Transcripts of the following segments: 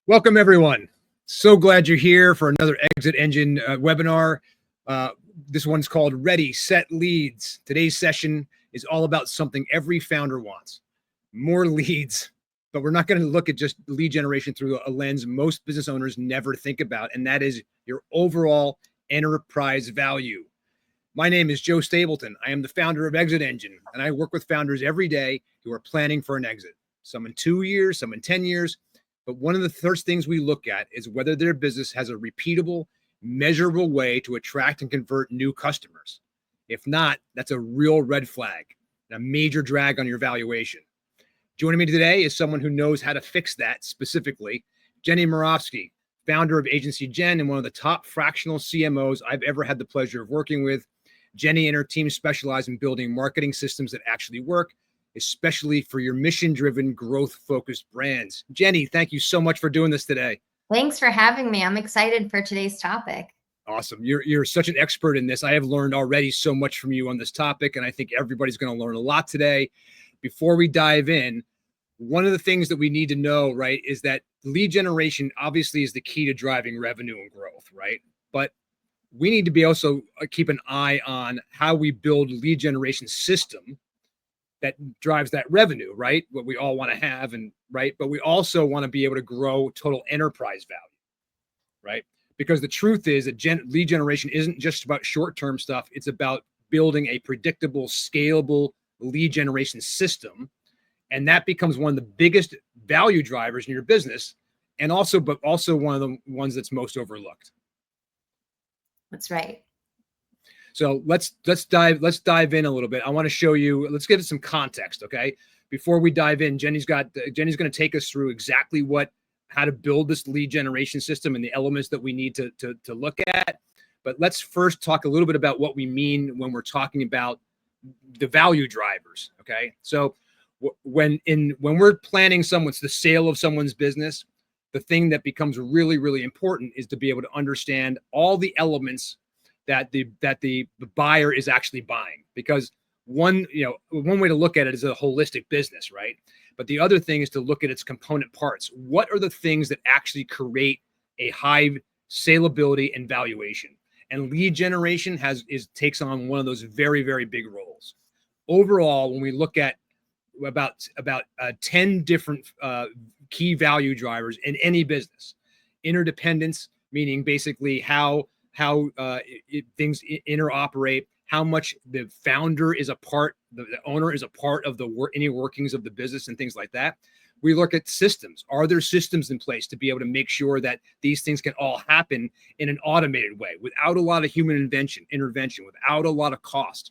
Welcome, everyone. So glad you're here for another Exit Engine webinar. This one's called Ready, Set, Leads. Today's session is all about something every founder wants, more leads. But we're not going to look at just lead generation through a lens most business owners never think about, and that is your overall enterprise value. My name is Joe Stapleton. I am the founder of Exit Engine, and I work with founders every day who are planning for an exit, some in 2 years, some in 10 years. But one of the first things we look at is whether their business has a repeatable, measurable way to attract and convert new customers. If not, that's a real red flag, a major drag on your valuation. Joining me today is someone who knows how to fix that specifically, Jenny Marofsky, founder of Agency Gen and one of the top fractional CMOs I've ever had the pleasure of working with. Jenny and her team specialize in building marketing systems that actually work, especially for your mission-driven, growth-focused brands. Jenny, thank you so much for doing this today. Thanks for having me. I'm excited for today's topic. Awesome. You're such an expert in this. I have learned already so much from you on this topic, and I think everybody's going to learn a lot today. Before we dive in, one of the things that we need to know, right, is that lead generation obviously is the key to driving revenue and growth, right? But we need to be also keep an eye on how we build lead generation system that drives that revenue, right? What we all want to have, and right, but we also want to be able to grow total enterprise value, right? Because the truth is that lead generation isn't just about short-term stuff. It's about building a predictable, scalable lead generation system. And that becomes one of the biggest value drivers in your business. And also, but also one of the ones that's most overlooked. That's right. So let's dive in a little bit. I want to show you, let's give it some context, okay? Before we dive in, Jenny's going to take us through exactly how to build this lead generation system and the elements that we need to look at. But let's first talk a little bit about what we mean when we're talking about the value drivers, okay? So when we're planning the sale of someone's business, the thing that becomes really, really important is to be able to understand all the elements that the buyer is actually buying. Because one way to look at it is a holistic business, right? But the other thing is to look at its component parts. What are the things that actually create a high salability and valuation? And lead generation takes on one of those very, very big roles. Overall, when we look at about 10 different key value drivers in any business, interdependence, meaning basically how things interoperate, how much the founder is the owner is a part of any workings of the business and things like that. We look at systems. Are there systems in place to be able to make sure that these things can all happen in an automated way without a lot of human intervention, without a lot of cost?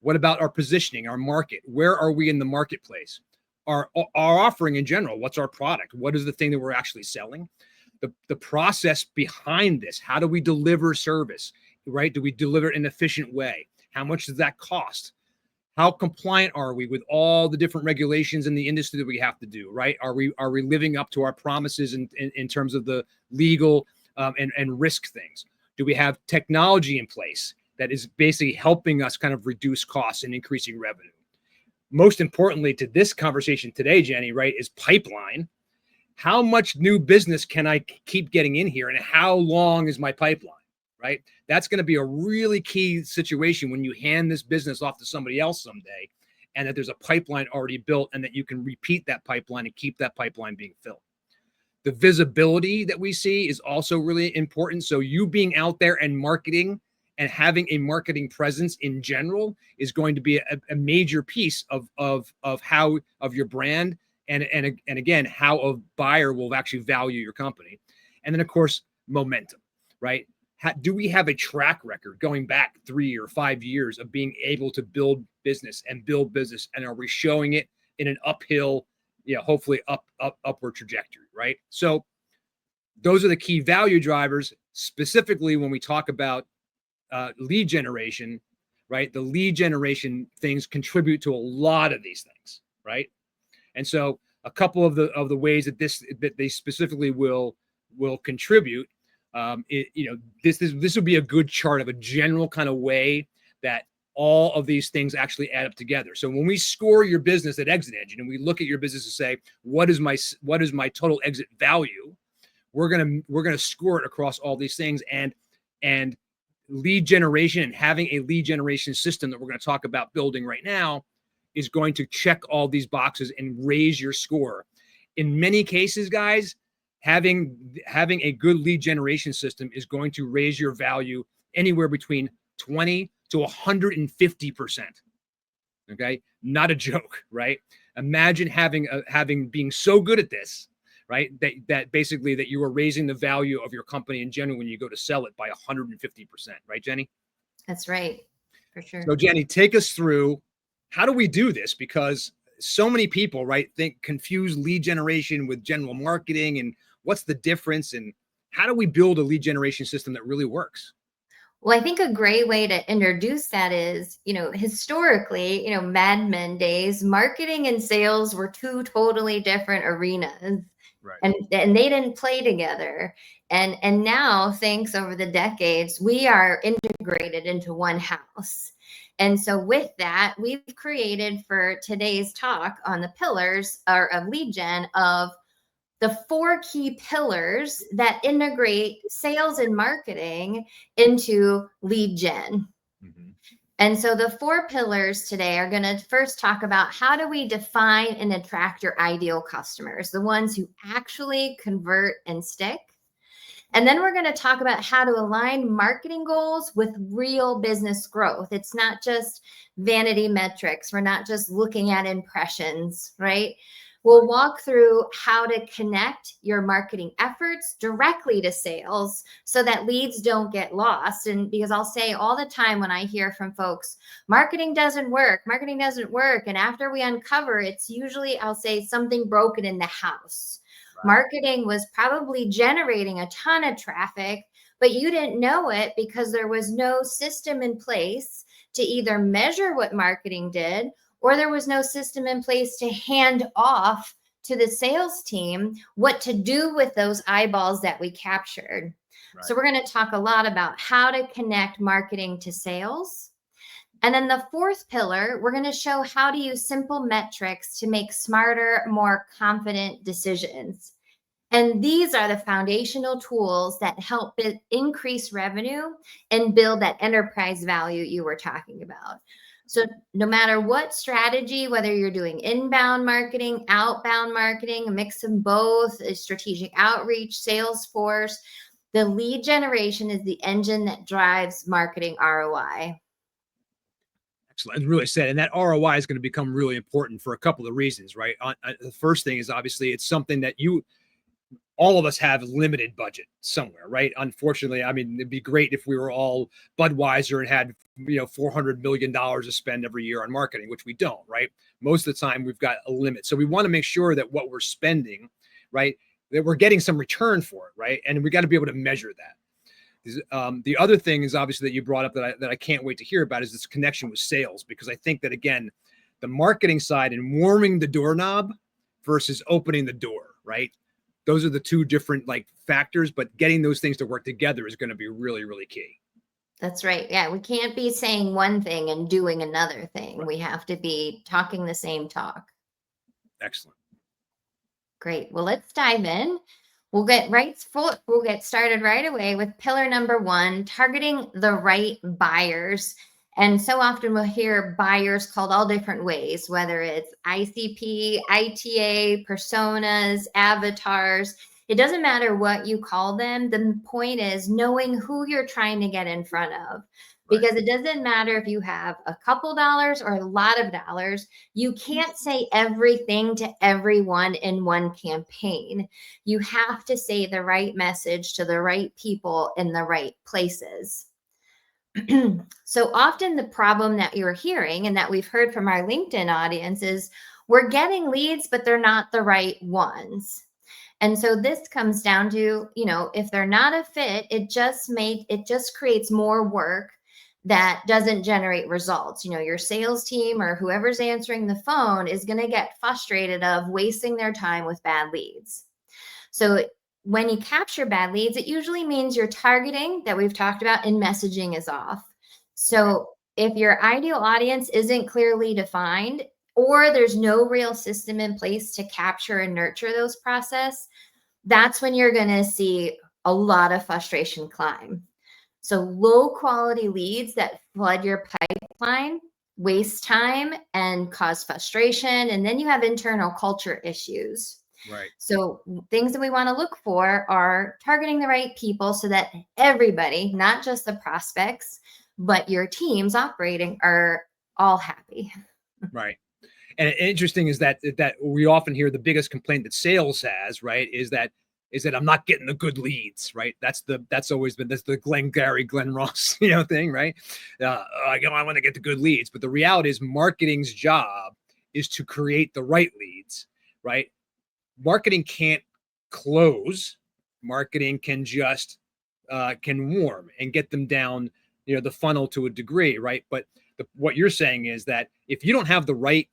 What about our positioning, our market? Where are we in the marketplace? Our offering in general, what's our product? What is the thing that we're actually selling? The process behind this, how do we deliver service, right? Do we deliver it in an efficient way? How much does that cost? How compliant are we with all the different regulations in the industry that we have to do, right? Are we living up to our promises in terms of the legal and risk things? Do we have technology in place that is basically helping us kind of reduce costs and increasing revenue? Most importantly to this conversation today, Jenny, right, is pipeline. How much new business can I keep getting in here, and how long is my pipeline, right? That's going to be a really key situation when you hand this business off to somebody else someday, and that there's a pipeline already built and that you can repeat that pipeline and keep that pipeline being filled. The visibility that we see is also really important. So you being out there and marketing and having a marketing presence in general is going to be a major piece of your brand. And again, how a buyer will actually value your company. And then, of course, momentum, right? Do we have a track record going back 3 or 5 years of being able to build business? And are we showing it in an uphill, hopefully upward trajectory, right? So those are the key value drivers, specifically when we talk about lead generation, right? The lead generation things contribute to a lot of these things, right? And so a couple of the ways that they specifically will contribute, this would be a good chart of a general kind of way that all of these things actually add up together. So when we score your business at Exit Engine and we look at your business and say, what is my total exit value? we're gonna score it across all these things, and lead generation and having a lead generation system that we're going to talk about building right now is going to check all these boxes and raise your score. In many cases, guys, having a good lead generation system is going to raise your value anywhere between 20 to 150%. Okay, not a joke, right? Imagine being so good at this, right? That basically that you are raising the value of your company in general when you go to sell it by 150%, right, Jenny? That's right, for sure. So Jenny, take us through, how do we do this? Because so many people, right, confuse lead generation with general marketing, and what's the difference, and how do we build a lead generation system that really works? Well, I think a great way to introduce that is, historically, Mad Men days, marketing and sales were two totally different arenas. Right. And they didn't play together. And now, thanks over the decades, we are integrated into one house. And so with that, we've created for today's talk on the pillars of lead gen of the 4 key pillars that integrate sales and marketing into lead gen. Mm-hmm. And so the 4 pillars today are going to first talk about how do we define and attract your ideal customers, the ones who actually convert and stick. And then we're going to talk about how to align marketing goals with real business growth. It's not just vanity metrics. We're not just looking at impressions, right? We'll walk through how to connect your marketing efforts directly to sales so that leads don't get lost. And because I'll say all the time when I hear from folks, marketing doesn't work. And after we uncover, it's usually, I'll say, something broken in the house. Right. Marketing was probably generating a ton of traffic, but you didn't know it because there was no system in place to either measure what marketing did, or there was no system in place to hand off to the sales team what to do with those eyeballs that we captured. Right. So we're going to talk a lot about how to connect marketing to sales. And then the 4th pillar, we're going to show how to use simple metrics to make smarter, more confident decisions. And these are the foundational tools that help increase revenue and build that enterprise value you were talking about. So no matter what strategy, whether you're doing inbound marketing, outbound marketing, a mix of both, a strategic outreach, sales force, the lead generation is the engine that drives marketing ROI. Excellent. Really said. And that ROI is going to become really important for a couple of reasons, right? The first thing is obviously it's something that all of us have limited budget somewhere, right? Unfortunately, I mean, it'd be great if we were all Budweiser and had, $400 million to spend every year on marketing, which we don't, right? Most of the time we've got a limit. So we want to make sure that what we're spending, right, that we're getting some return for it, right? And we got to be able to measure that. The other thing is obviously that you brought up that I can't wait to hear about is this connection with sales, because I think that, again, the marketing side and warming the doorknob versus opening the door, right? Those are the two different factors, but getting those things to work together is going to be really, really key. That's right. Yeah, we can't be saying one thing and doing another thing. Right. We have to be talking the same talk. Excellent. Great. Well, let's dive in. We'll get started right away with pillar number 1, targeting the right buyers. And so often we'll hear buyers called all different ways, whether it's ICP, ITA, personas, avatars. It doesn't matter what you call them. The point is knowing who you're trying to get in front of. Because it doesn't matter if you have a couple dollars or a lot of dollars, you can't say everything to everyone in one campaign. You have to say the right message to the right people in the right places. So often the problem that you're hearing and that we've heard from our LinkedIn audience is we're getting leads, but they're not the right ones. And so this comes down to, if they're not a fit, it just creates more work that doesn't generate results. Your sales team or whoever's answering the phone is going to get frustrated of wasting their time with bad leads. So when you capture bad leads, it usually means your targeting that we've talked about in messaging is off. So if your ideal audience isn't clearly defined, or there's no real system in place to capture and nurture those process, that's when you're going to see a lot of frustration climb. So low quality leads that flood your pipeline waste time and cause frustration. And then you have internal culture issues. Right. So things that we want to look for are targeting the right people so that everybody, not just the prospects, but your teams operating are all happy. Right. And interesting is that we often hear the biggest complaint that sales has, right, is that I'm not getting the good leads, right? That's always been the Glenn Ross, thing, right? I want to get the good leads, but the reality is marketing's job is to create the right leads, right? Marketing can't close. Marketing can just can warm and get them down, the funnel to a degree, right? But what you're saying is that if you don't have the right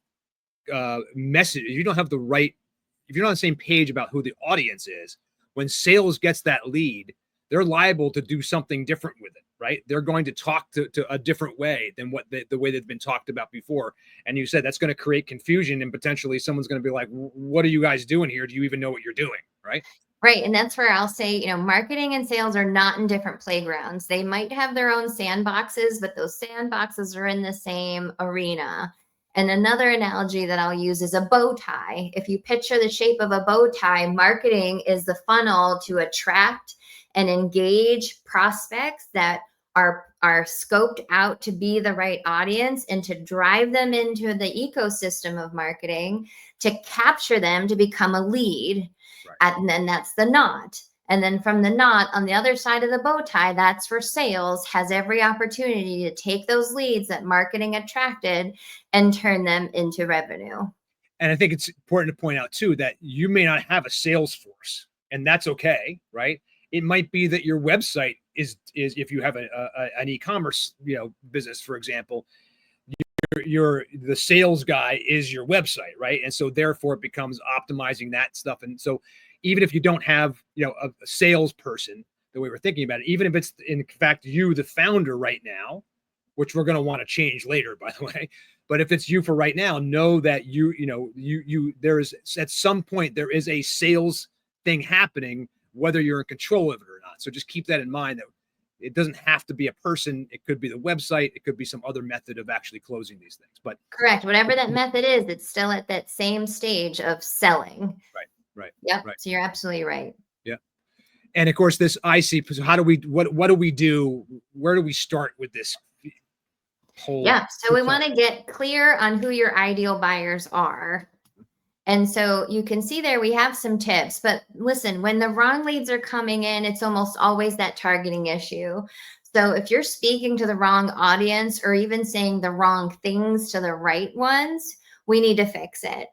message, if you're not on the same page about who the audience is, when sales gets that lead, they're liable to do something different with it, right? They're going to talk to a different way than what the way they've been talked about before. And you said that's going to create confusion, and potentially someone's going to be like, what are you guys doing here? Do you even know what you're doing? Right. Right. And that's where I'll say, marketing and sales are not in different playgrounds. They might have their own sandboxes, but those sandboxes are in the same arena. And another analogy that I'll use is a bow tie. If you picture the shape of a bow tie, marketing is the funnel to attract and engage prospects that are scoped out to be the right audience and to drive them into the ecosystem of marketing, to capture them to become a lead. Right. And then that's the knot. And then from the knot on the other side of the bow tie, that's for sales, has every opportunity to take those leads that marketing attracted and turn them into revenue. And I think it's important to point out too, that you may not have a sales force, and that's okay, right? It might be that your website is if you have an e-commerce, business, for example, the sales guy is your website, right? And so therefore it becomes optimizing that stuff. And so even if you don't have, a salesperson, the way we're thinking about it, even if it's in fact you, the founder right now, which we're going to want to change later, by the way, but if it's you for right now, know that there's at some point there is a sales thing happening, whether you're in control of it or not. So just keep that in mind, that it doesn't have to be a person. It could be the website. It could be some other method of actually closing these things. But correct, whatever that method is, it's still at that same stage of selling. Right. Yep. Right. So you're absolutely right. Yeah. And of course, this IC. So how do we? What do we do? Where do we start with this whole? Yeah. So we want to get clear on who your ideal buyers are. And so you can see there we have some tips, but listen, when the wrong leads are coming in, it's almost always that targeting issue. So if you're speaking to the wrong audience or even saying the wrong things to the right ones, we need to fix it.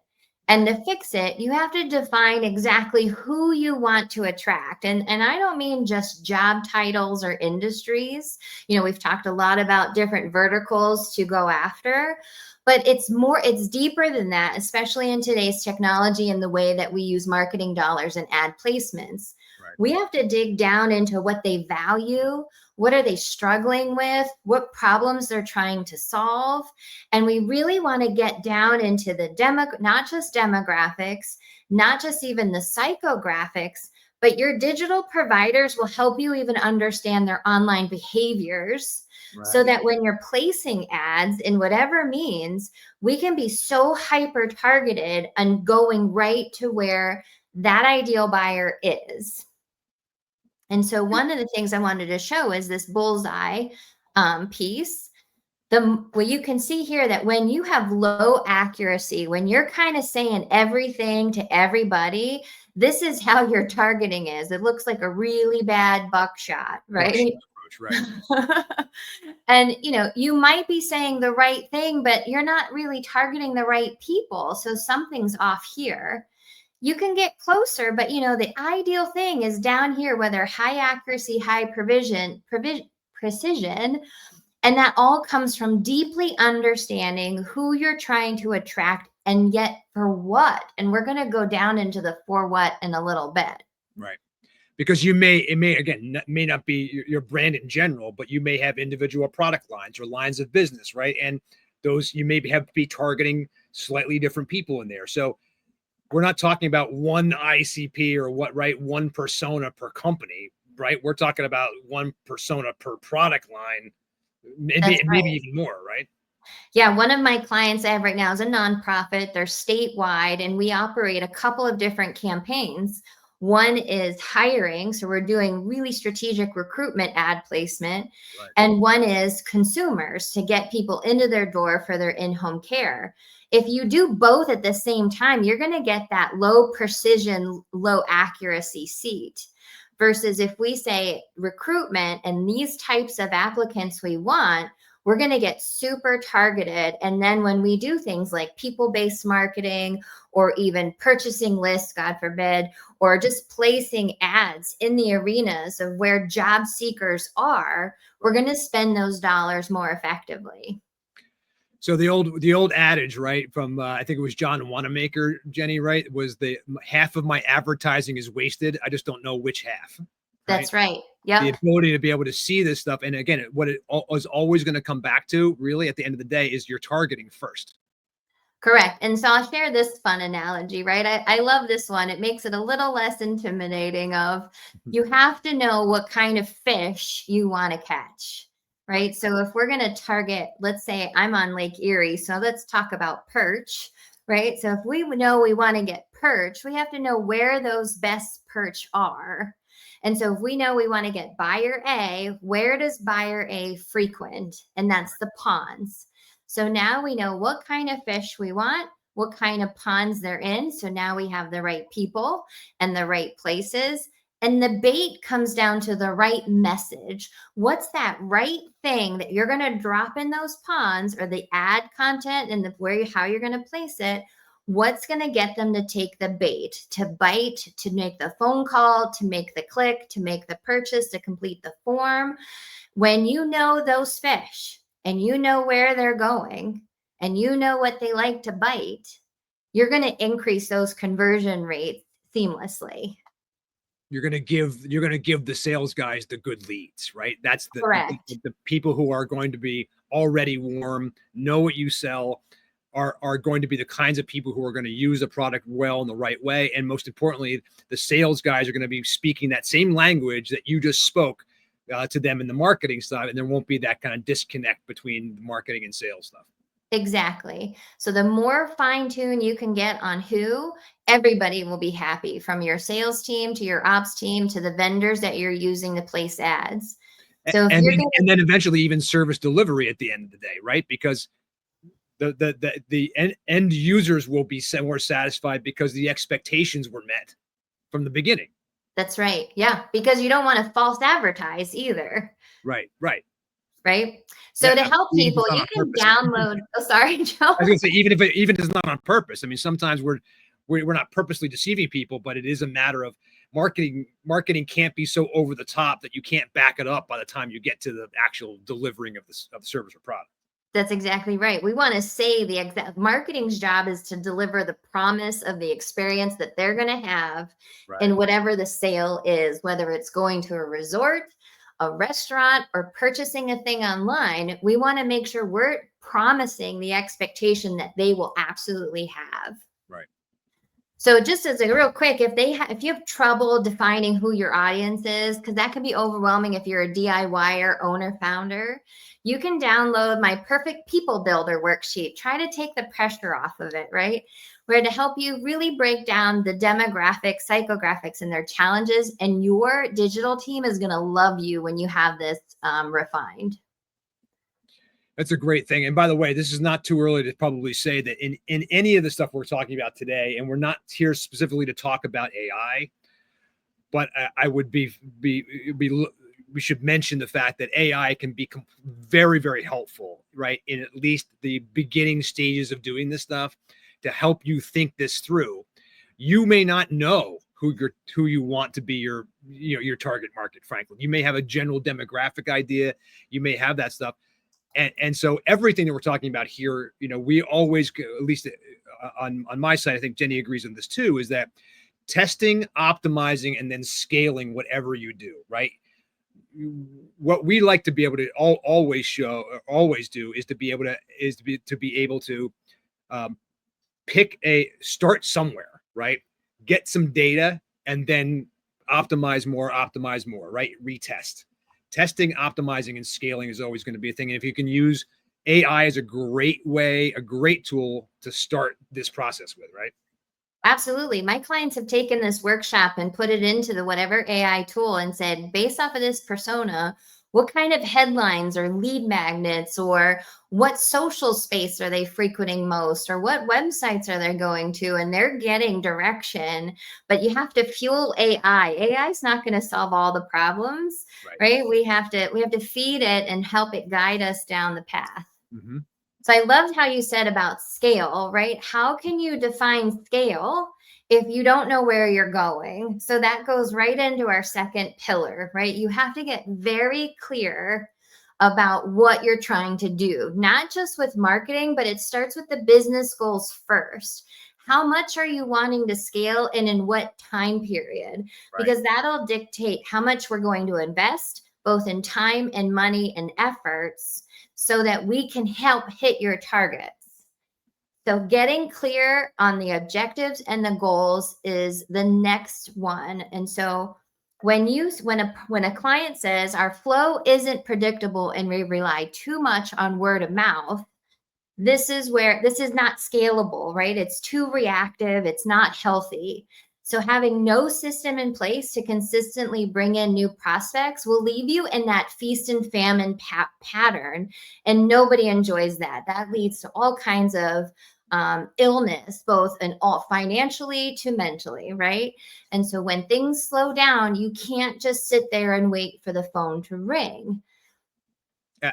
And to fix it, you have to define exactly who you want to attract. And I don't mean just job titles or industries. We've talked a lot about different verticals to go after, but it's deeper than that, especially in today's technology and the way that we use marketing dollars and ad placements. Right. We have to dig down into what they value. What are they struggling with? What problems they're trying to solve? And we really want to get down into the not just demographics, not just even the psychographics, but your digital providers will help you even understand their online behaviors. Right. So that when you're placing ads in whatever means, we can be so hyper targeted and going right to where that ideal buyer is. And so one of the things I wanted to show is this bullseye piece. Well, you can see here that when you have low accuracy, when you're kind of saying everything to everybody, this is how your targeting is. It looks like a really bad buckshot, right? Right. And, you might be saying the right thing, but you're not really targeting the right people. So something's off here. You can get closer, but the ideal thing is down here, whether high accuracy, high precision, and that all comes from deeply understanding who you're trying to attract and yet for what. And we're going to go down into the for what in a little bit. Right. Because it may not be your brand in general, but you may have individual product lines or lines of business, right? And those you may be targeting slightly different people in there. So we're not talking about one ICP or one persona per company, right? We're talking about one persona per product line, maybe even more, right? Yeah, one of my clients I have right now is a nonprofit. They're statewide, and we operate a couple of different campaigns. One is hiring, so we're doing really strategic recruitment ad placement. Right. And one is consumers, to get people into their door for their in-home care. If you do both at the same time, you're going to get that low precision, low accuracy seat. Versus if we say recruitment and these types of applicants we want, we're going to get super targeted. And then when we do things like people-based marketing, or even purchasing lists, God forbid, or just placing ads in the arenas of where job seekers are, we're going to spend those dollars more effectively. So the old adage, right, from I think it was John Wanamaker, Jenny, right, was the half of my advertising is wasted. I just don't know which half. That's right. Yeah. The ability to be able to see this stuff. And again, what it is always going to come back to, really, at the end of the day, is you're targeting first. Correct. And so I'll share this fun analogy, right? I love this one. It makes it a little less intimidating of, you have to know what kind of fish you want to catch, right? So if we're going to target, let's say I'm on Lake Erie, so let's talk about perch, right? So if we know we want to get perch, we have to know where those best perch are. And so if we know we want to get buyer A, where does buyer A frequent? And that's the ponds. So now we know what kind of fish we want, what kind of ponds they're in. So now we have the right people and the right places. And the bait comes down to the right message. What's that right thing that you're going to drop in those ponds, or the ad content and how you're going to place it? What's going to get them to take the bait, to bite, to make the phone call, to make the click, to make the purchase, to complete the form? When you know those fish, and you know where they're going, and you know what they like to bite, you're going to increase those conversion rates seamlessly. You're going to give the sales guys the good leads, right? That's the people who are going to be already warm, know what you sell, are going to be the kinds of people who are going to use the product well in the right way. And most importantly, the sales guys are going to be speaking that same language that you just spoke to them in the marketing side, and there won't be that kind of disconnect between marketing and sales stuff. Exactly. So the more fine-tune you can get on who, everybody will be happy, from your sales team to your ops team to the vendors that you're using to place ads. So and then eventually even service delivery at the end of the day, right? Because the end users will be more satisfied because the expectations were met from the beginning. That's right. Yeah, because you don't want to false advertise either. Right. So yeah, to help people, you can download. Oh, sorry, Joe. I was going to say, even if it's not on purpose. I mean, sometimes we're not purposely deceiving people, but it is a matter of marketing. Marketing can't be so over the top that you can't back it up by the time you get to the actual delivering of the service or product. That's exactly right. We want to say the exact marketing's job is to deliver the promise of the experience that they're going to have in whatever the sale is, whether it's going to a resort, a restaurant, or purchasing a thing online. We want to make sure we're promising the expectation that they will absolutely have. Right. So just as a real quick, if you have trouble defining who your audience is, because that can be overwhelming if you're a DIYer, owner, founder, you can download my Perfect People Builder worksheet. Try to take the pressure off of it, right? Where to help you really break down the demographics, psychographics, and their challenges. And your digital team is going to love you when you have this refined. That's a great thing. And by the way, this is not too early to probably say that in any of the stuff we're talking about today, and we're not here specifically to talk about AI, but I would we should mention the fact that AI can be very, very helpful, right? In at least the beginning stages of doing this stuff, to help you think this through. You may not know who you want to be your target market, frankly. You may have a general demographic idea. You may have that stuff. And so everything that we're talking about here, we always, at least on my side, I think Jenny agrees on this too, is that testing, optimizing, and then scaling whatever you do, right? What we like to be able to always do is to be able to start somewhere, right? Get some data and then optimize more, right? Retest. Testing, optimizing, and scaling is always going to be a thing. And if you can use AI as a great way, a great tool to start this process with, right? Absolutely. My clients have taken this workshop and put it into the whatever AI tool and said, based off of this persona, what kind of headlines or lead magnets or what social space are they frequenting most or what websites are they going to? And they're getting direction, but you have to fuel AI. AI is not going to solve all the problems, right? We have to feed it and help it guide us down the path. Mm-hmm. So I loved how you said about scale, right? How can you define scale if you don't know where you're going? So that goes right into our second pillar, right? You have to get very clear about what you're trying to do, not just with marketing, but it starts with the business goals first. How much are you wanting to scale and in what time period? Because that'll dictate how much we're going to invest, both in time and money and efforts, so that we can help hit your targets. So getting clear on the objectives and the goals is the next one. And so when a client says our flow isn't predictable and we rely too much on word of mouth, this is not scalable, right? It's too reactive. It's not healthy. So having no system in place to consistently bring in new prospects will leave you in that feast and famine pattern. And nobody enjoys that. That leads to all kinds of illness, both in all financially to mentally, right? And so when things slow down, you can't just sit there and wait for the phone to ring.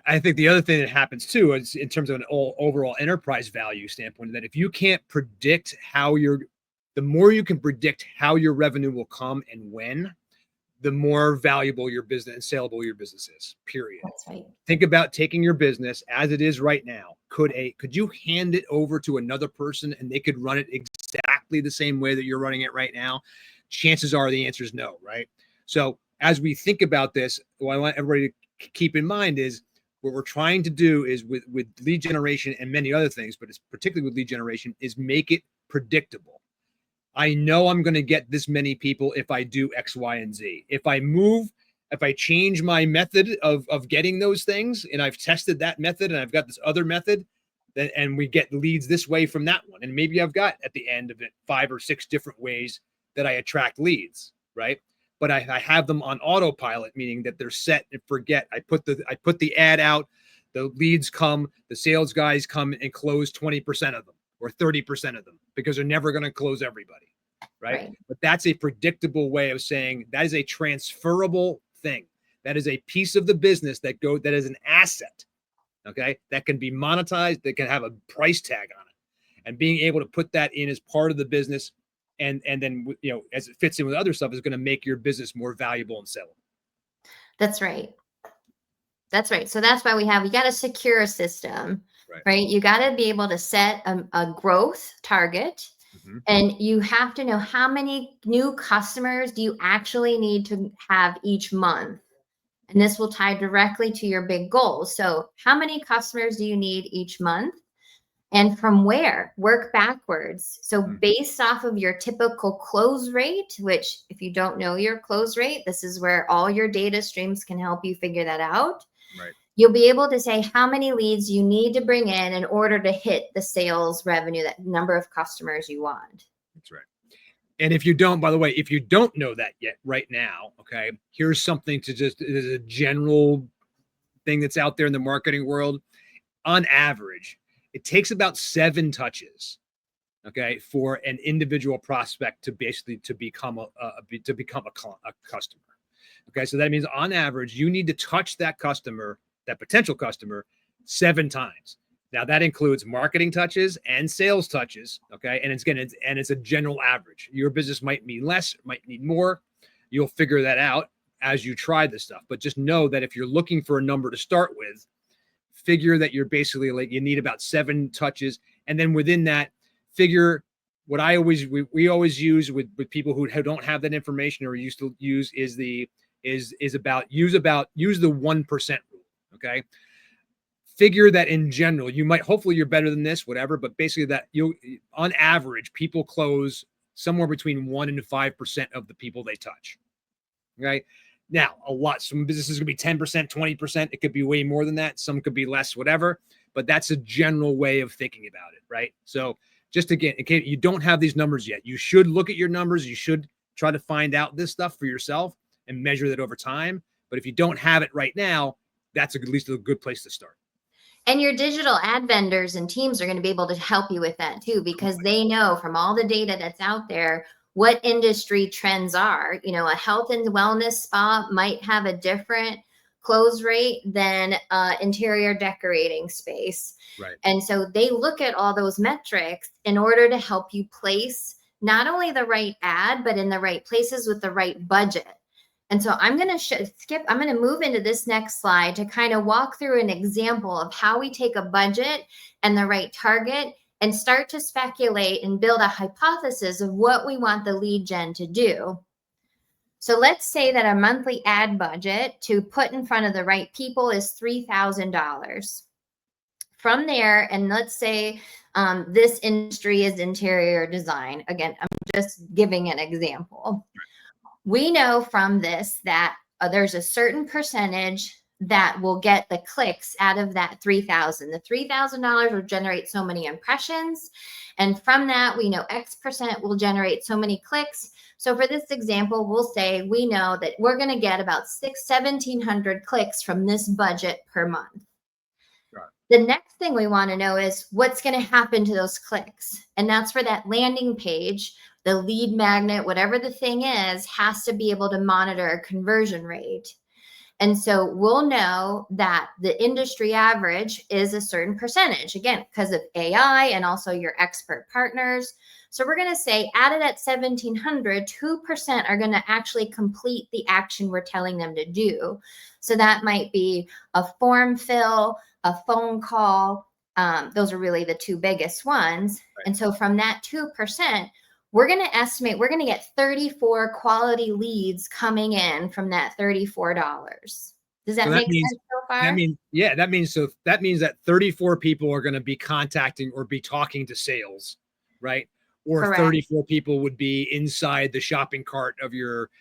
I think the other thing that happens too is in terms of an overall enterprise value standpoint, that if you can't predict the more you can predict how your revenue will come and when, the more valuable your business and saleable your business is, period. That's right. Think about taking your business as it is right now. Could you hand it over to another person and they could run it exactly the same way that you're running it right now? Chances are the answer is no, right? So as we think about this, what I want everybody to keep in mind is what we're trying to do is with lead generation and many other things, but it's particularly with lead generation, is make it predictable. I know I'm going to get this many people if I do X, Y, and Z. If I change my method of getting those things, and I've tested that method and I've got this other method, and we get leads this way from that one. And maybe I've got at the end of it 5 or 6 different ways that I attract leads, right? But I have them on autopilot, meaning that they're set and forget. I put the ad out, the leads come, the sales guys come and close 20% of them or 30% of them because they're never going to close everybody, right? But that's a predictable way of saying that is a transferable thing. That is a piece of the business that is an asset, okay? That can be monetized, that can have a price tag on it. And being able to put that in as part of the business and then, as it fits in with other stuff, is going to make your business more valuable and sellable. That's right. That's right. So that's why we got to secure a system, right? You got to be able to set a growth target, and you have to know how many new customers do you actually need to have each month. And this will tie directly to your big goals. So how many customers do you need each month? And from where? Work backwards. So based off of your typical close rate, which if you don't know your close rate, this is where all your data streams can help you figure that out. Right. You'll be able to say how many leads you need to bring in order to hit the sales revenue, that number of customers you want. That's right. And if you don't, by the way, if you don't know that yet right now, okay, here's something to just, as a general thing that's out there in the marketing world. On average, it takes about 7 touches, okay, for an individual prospect to become a customer. Okay, so that means on average, you need to touch that potential customer 7 times. Now that includes marketing touches and sales touches, okay, and it's a general average. Your business might need less, might need more. You'll figure that out as you try this stuff. But just know that if you're looking for a number to start with, figure that you're basically you need about 7 touches. And then within that, figure what we always use with people who don't have that information or used to use is use the 1% rule. Okay. Figure that in general, hopefully you're better than this, whatever, but basically that on average, people close somewhere between 1% and 5% of the people they touch. Right now, some businesses could be 10%, 20%. It could be way more than that. Some could be less, whatever. But that's a general way of thinking about it, right? So just again, in case you don't have these numbers yet, you should look at your numbers. You should try to find out this stuff for yourself and measure that over time. But if you don't have it right now, that's at least a good place to start. And your digital ad vendors and teams are going to be able to help you with that too, because they know from all the data that's out there what industry trends are. You know, a health and wellness spa might have a different close rate than interior decorating space. Right. And so they look at all those metrics in order to help you place not only the right ad, but in the right places with the right budget. And so I'm going to I'm going to move into this next slide to kind of walk through an example of how we take a budget and the right target and start to speculate and build a hypothesis of what we want the lead gen to do. So let's say that a monthly ad budget to put in front of the right people is $3,000. From there, and let's say this industry is interior design. Again, I'm just giving an example. We know from this that there's a certain percentage that will get the clicks out of that $3,000. The $3,000 will generate so many impressions. And from that, we know X percent will generate so many clicks. So for this example, we'll say we know that we're going to get about 1,700 clicks from this budget per month. Right. The next thing we want to know is what's going to happen to those clicks. And that's for that landing page. The lead magnet, whatever the thing is, has to be able to monitor a conversion rate. And so we'll know that the industry average is a certain percentage, again, because of AI and also your expert partners. So we're going to say out of that 1,700, 2% are going to actually complete the action we're telling them to do. So that might be a form fill, a phone call. Those are really the two biggest ones. Right. And so from that 2%, we're going to estimate, we're going to get 34 quality leads coming in from that $34. Does that make sense so far? That means that 34 people are going to be contacting or be talking to sales, right? Or correct. 34 people would be inside the shopping cart of your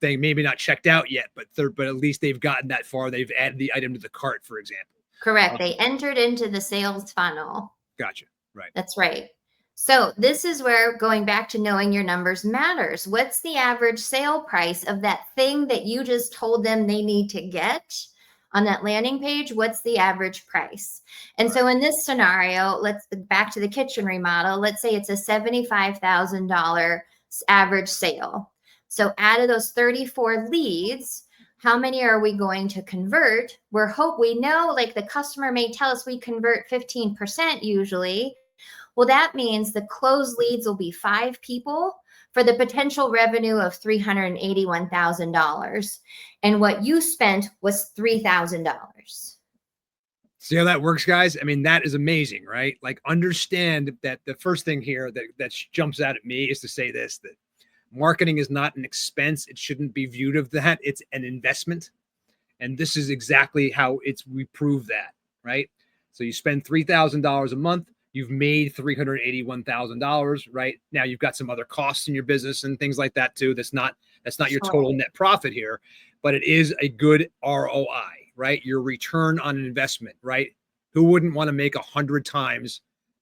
thing, maybe not checked out yet, but at least they've gotten that far. They've added the item to the cart, for example. Correct. They entered into the sales funnel. Gotcha. Right. That's right. So this is where going back to knowing your numbers matters. What's the average sale price of that thing that you just told them they need to get on that landing page? What's the average price? And right. So in this scenario, let's back to the kitchen remodel. Let's say it's a $75,000 average sale. So out of those 34 leads, how many are we going to convert? We know, like, the customer may tell us we convert 15% usually. Well, that means the closed leads will be 5 people for the potential revenue of $381,000. And what you spent was $3,000. See how that works, guys? I mean, that is amazing, right? Like, understand that the first thing here that jumps out at me is to say this, that marketing is not an expense. It shouldn't be viewed of that. It's an investment. And this is exactly how we prove that, right? So you spend $3,000 a month. You've made $381,000, right? Now you've got some other costs in your business and things like that too. That's not your total net profit here, but it is a good ROI, right? Your return on an investment, right? Who wouldn't want to make 100 times,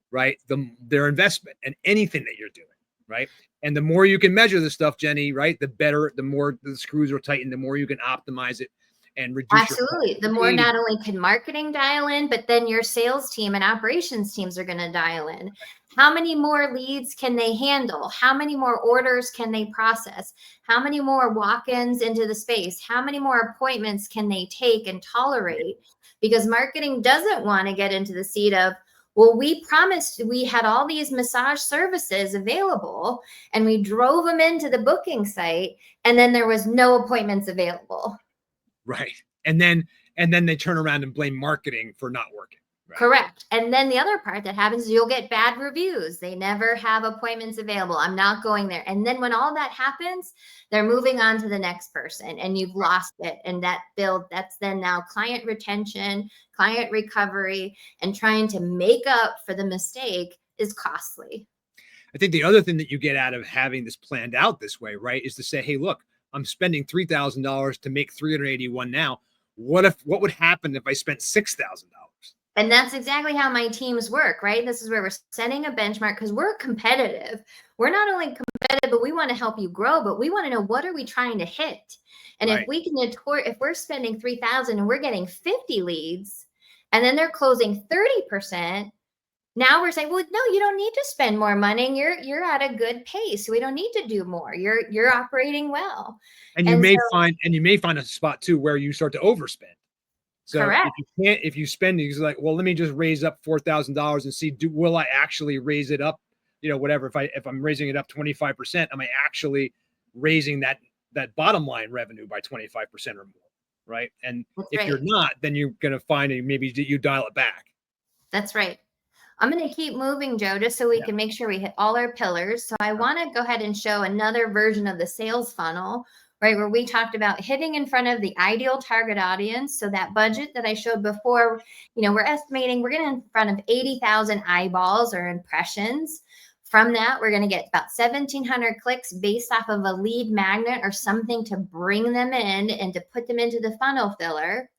right, their investment and anything that you're doing, right? And the more you can measure this stuff, Jenny, right, the better, the more the screws are tightened, the more you can optimize it and reduce. Absolutely. The more not only can marketing dial in, but then your sales team and operations teams are going to dial in. How many more leads can they handle? How many more orders can they process? How many more walk-ins into the space? How many more appointments can they take and tolerate? Because marketing doesn't want to get into the seat of, well, we promised we had all these massage services available and we drove them into the booking site and then there was no appointments available. Right. And then they turn around and blame marketing for not working. Right? Correct. And then the other part that happens is you'll get bad reviews. They never have appointments available. I'm not going there. And then when all that happens, they're moving on to the next person and you've lost it. And that's then now client retention, client recovery, and trying to make up for the mistake is costly. I think the other thing that you get out of having this planned out this way, right, is to say, hey, look, I'm spending $3,000 to make 381 now. What would happen if I spent $6,000? And that's exactly how my teams work, right? This is where we're setting a benchmark because we're competitive. We're not only competitive, but we want to help you grow, but we want to know, what are we trying to hit? And Right. if we can, if we're spending 3,000 and we're getting 50 leads, and then they're closing 30%, now we're saying, well, no, you don't need to spend more money. You're at a good pace. We don't need to do more. You're operating well. And you may find a spot too where you start to overspend. So correct. if you spend, it's like, well, let me just raise up $4,000 and see, will I actually raise it up? You know, whatever. If I'm raising it up 25%, am I actually raising that bottom line revenue by 25% or more? Right. And if you're not, then you're going to find maybe you dial it back. That's right. I'm going to keep moving, Joe, just so we can make sure we hit all our pillars. So I want to go ahead and show another version of the sales funnel, right, where we talked about hitting in front of the ideal target audience. So that budget that I showed before, you know, we're estimating we're getting in front of 80,000 eyeballs or impressions. From that, we're going to get about 1,700 clicks based off of a lead magnet or something to bring them in and to put them into the funnel filler.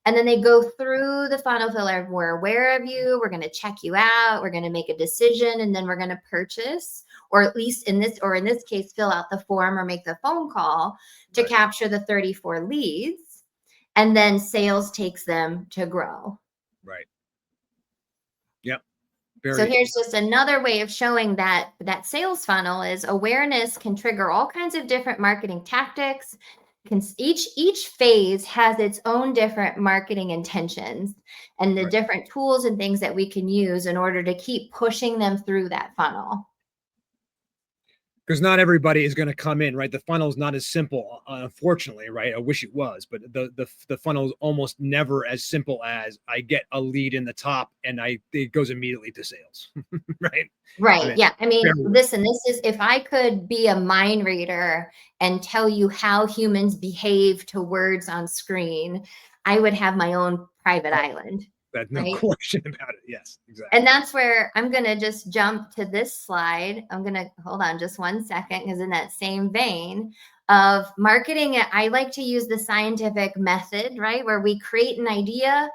And then they go through the funnel filler. We're aware of you. We're going to check you out. We're going to make a decision, and then we're going to purchase, or at least in this case, fill out the form or make the phone call to capture the 34 leads. And then sales takes them to grow. Right. Yep. So here's just another way of showing that sales funnel is awareness can trigger all kinds of different marketing tactics. Each phase has its own different marketing intentions and the different tools and things that we can use in order to keep pushing them through that funnel. Because not everybody is going to come in, right? The funnel is not as simple, unfortunately, right? I wish it was, but the funnel is almost never as simple as I get a lead in the top and it goes immediately to sales, right? Right. I mean, listen, this is, if I could be a mind reader and tell you how humans behave to words on screen, I would have my own private island. That's no question about it. Yes, exactly. And that's where I'm going to just jump to this slide. I'm going to hold on just one second, because in that same vein of marketing, I like to use the scientific method, right? Where we create an idea,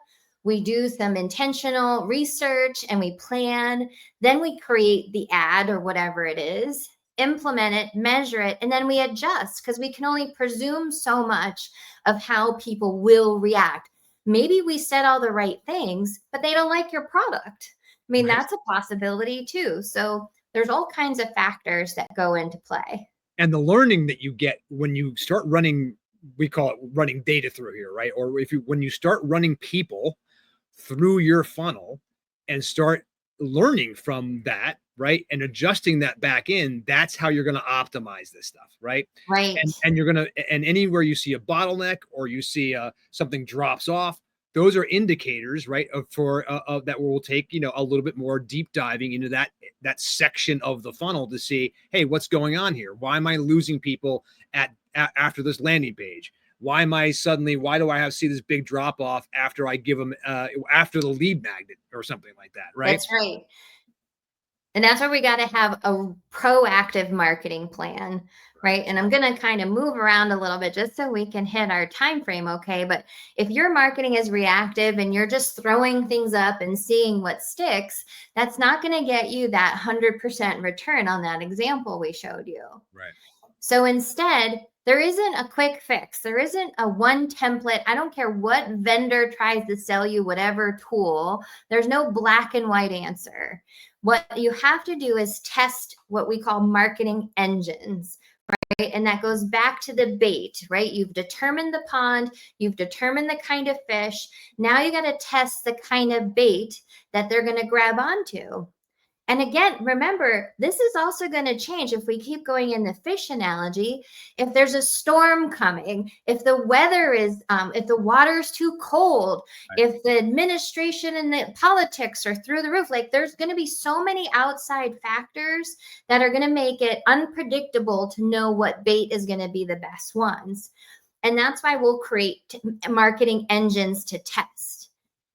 we do some intentional research and we plan, then we create the ad or whatever it is, implement it, measure it, and then we adjust, because we can only presume so much of how people will react. Maybe we said all the right things, but they don't like your product. I mean, that's a possibility too. So there's all kinds of factors that go into play. And the learning that you get when you start running, we call it running data through here, right? Or when you start running people through your funnel and start learning from that, right, and adjusting that back in, that's how you're going to optimize this stuff, right? Right. And you're going to, and anywhere you see a bottleneck or you see something drops off, those are indicators, right, that will take, you know, a little bit more deep diving into that section of the funnel to see, hey, what's going on here? Why am I losing people after this landing page? Why do I see this big drop off after I give them after the lead magnet or something like that, right? That's right. And that's where we got to have a proactive marketing plan, right? And I'm going to kind of move around a little bit just so we can hit our time frame, okay? But if your marketing is reactive and you're just throwing things up and seeing what sticks, that's not going to get you that 100% return on that example we showed you. Right. So instead, there isn't a quick fix. There isn't a one template. I don't care what vendor tries to sell you whatever tool. There's no black and white answer. What you have to do is test what we call marketing engines, right? And that goes back to the bait, right? You've determined the pond, you've determined the kind of fish. Now you got to test the kind of bait that they're going to grab onto. And again, remember, this is also going to change if we keep going in the fish analogy. If there's a storm coming, if the weather is, if the water's too cold, if the administration and the politics are through the roof, like there's going to be so many outside factors that are going to make it unpredictable to know what bait is going to be the best ones. And that's why we'll create marketing engines to test.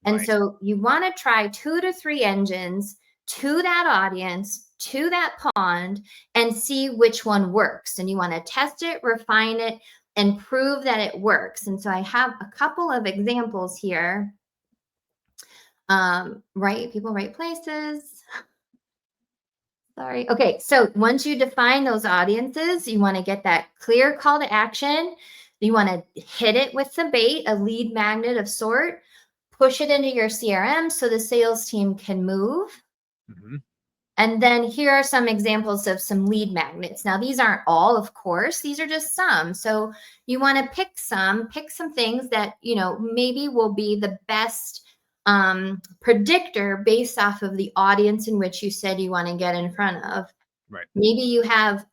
And so you want to try 2 to 3 engines to that audience, to that pond, and see which one works. And you want to test it, refine it, and prove that it works. And so I have a couple of examples here. Right people, right places. Sorry. Okay, so once you define those audiences, you want to get that clear call to action. You want to hit it with some bait, a lead magnet of sort, push it into your CRM so the sales team can move. Mm-hmm. And then here are some examples of some lead magnets. Now, these aren't all, of course, these are just some. So you want to pick some things that, you know, maybe will be the best predictor based off of the audience in which you said you want to get in front of. Right. Maybe you have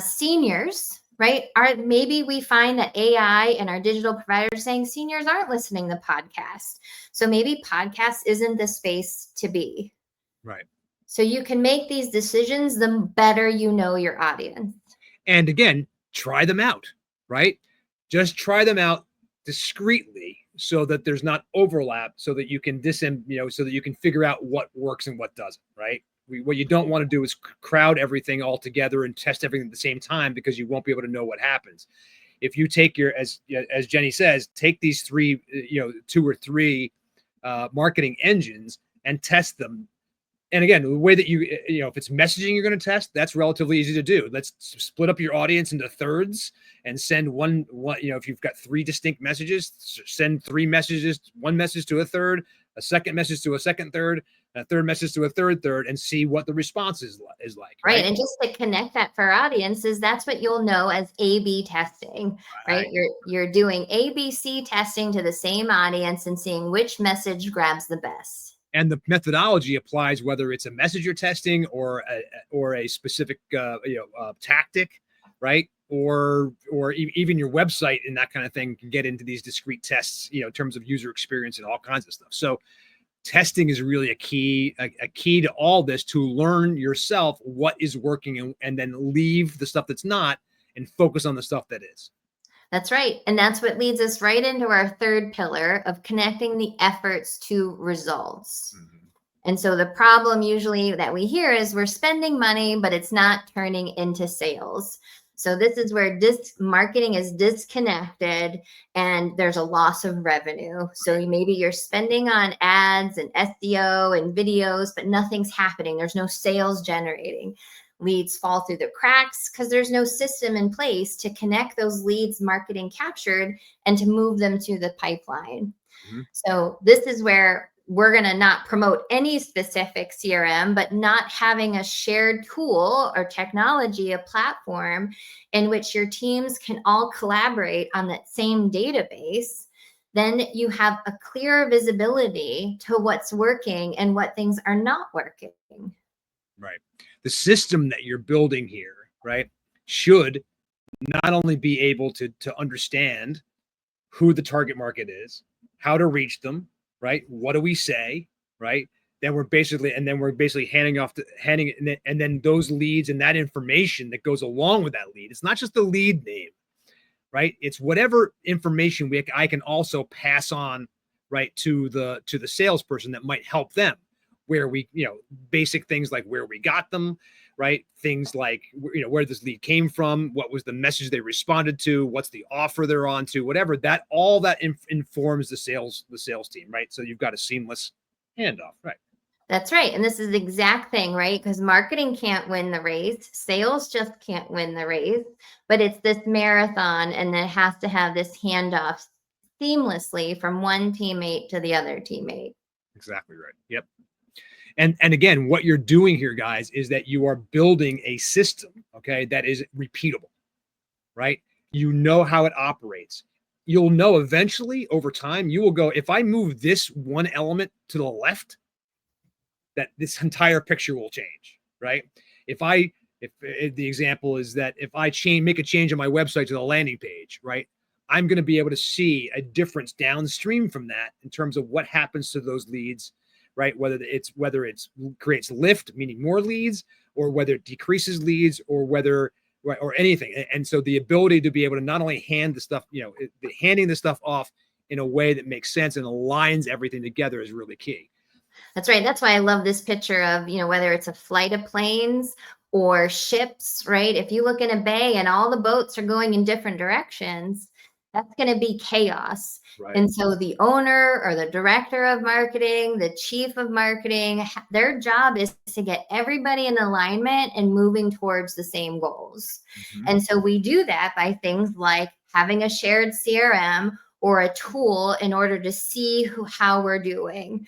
seniors, right? Maybe we find that AI and our digital providers saying seniors aren't listening to podcasts. So maybe podcast isn't the space to be. Right. So you can make these decisions the better you know your audience. And again, try them out, right? Just try them out discreetly so that there's not overlap, so that you can so that you can figure out what works and what doesn't, right? What you don't want to do is crowd everything all together and test everything at the same time, because you won't be able to know what happens. If you take as Jenny says, take these three, 2 or 3 marketing engines and test them. And again, the way that if it's messaging you're going to test, that's relatively easy to do. Let's split up your audience into thirds and send one, if you've got 3 distinct messages, send 3 messages, 1 message to a third, a second message to a second third, a third message to a third, and see what the response is like. Right. And just to connect that for our audiences, that's what you'll know as A/B testing, right? You're doing ABC testing to the same audience and seeing which message grabs the best. And the methodology applies whether it's a messenger testing or a specific tactic, right? Or even your website and that kind of thing can get into these discrete tests, in terms of user experience and all kinds of stuff. So testing is really a key to all this, to learn yourself what is working and then leave the stuff that's not and focus on the stuff that is. That's right. And that's what leads us right into our third pillar of connecting the efforts to results. Mm-hmm. And so the problem usually that we hear is we're spending money, but it's not turning into sales. So this is where marketing is disconnected and there's a loss of revenue. So maybe you're spending on ads and SEO and videos, but nothing's happening. There's no sales generating. Leads fall through the cracks because there's no system in place to connect those leads marketing captured and to move them to the pipeline. Mm-hmm. So this is where we're going to not promote any specific CRM, but not having a shared tool or technology, a platform in which your teams can all collaborate on that same database. Then you have a clearer visibility to what's working and what things are not working. Right. The system that you're building here, right, should not only be able to understand who the target market is, how to reach them, right? What do we say, right? Then we're basically handing and then those leads and that information that goes along with that lead. It's not just the lead name, right? It's whatever information I can also pass on, right, to the salesperson that might help them. Where we, basic things like where we got them, right? Things like, where this lead came from, what was the message they responded to, what's the offer they're on to, whatever that, all that informs the sales team, right? So you've got a seamless handoff, right? That's right. And this is the exact thing, right? Because marketing can't win the race. Sales just can't win the race, but it's this marathon and it has to have this handoff seamlessly from one teammate to the other teammate. Exactly right. Yep. And again, what you're doing here, guys, is that you are building a system, okay, that is repeatable, right? You know how it operates. You'll know eventually over time, you will go, if I move this one element to the left, that this entire picture will change, right? If the example is that if I make a change on my website to the landing page, right, I'm going to be able to see a difference downstream from that in terms of what happens to those leads, right? Whether it's creates lift, meaning more leads, or whether it decreases leads, or whether, right, or anything. And so the ability to be able to not only hand the stuff, handing the stuff off in a way that makes sense and aligns everything together is really key. That's right. That's why I love this picture of, whether it's a flight of planes or ships, right? If you look in a bay and all the boats are going in different directions, that's going to be chaos. Right. And so the owner or the director of marketing, the chief of marketing, their job is to get everybody in alignment and moving towards the same goals. And so we do that by things like having a shared CRM or a tool in order to see how we're doing.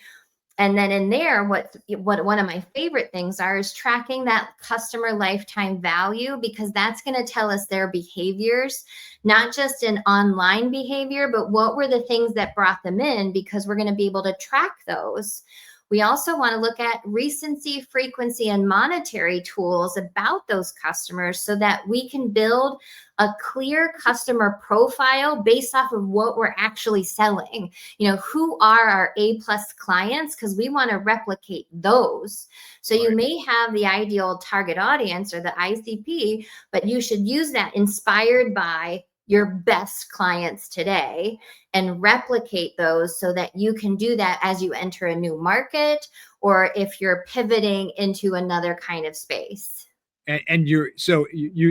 And then in there, what one of my favorite things is tracking that customer lifetime value, because that's going to tell us their behaviors, not just in online behavior, but what were the things that brought them in, because we're going to be able to track those. We also want to look at recency, frequency, and monetary tools about those customers so that we can build a clear customer profile based off of what we're actually selling. Who are our A+ clients? Because we want to replicate those. So you may have the ideal target audience or the ICP, but you should use that inspired by your best clients today and replicate those so that you can do that as you enter a new market or if you're pivoting into another kind of space. And you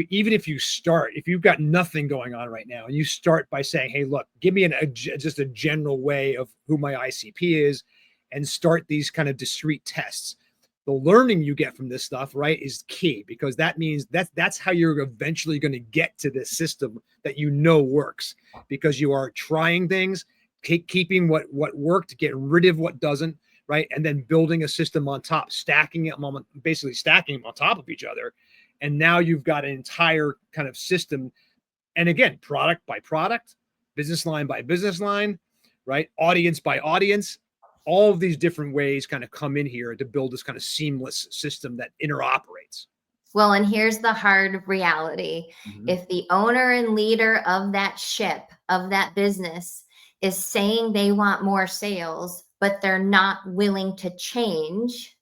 even if you've got nothing going on right now and you start by saying, hey, look, give me just a general way of who my ICP is, and start these kind of discrete tests. The learning you get from this stuff, right, is key, because that means that's how you're eventually going to get to this system that works, because you are trying things, keeping what worked, getting rid of what doesn't, right, and then building a system on top, basically stacking them on top of each other, and now you've got an entire kind of system. And again, product by product, business line by business line, right, audience by audience. All of these different ways kind of come in here to build this kind of seamless system that interoperates. Well, and here's the hard reality. If the owner and leader of that ship, of that business, is saying they want more sales, but they're not willing to change,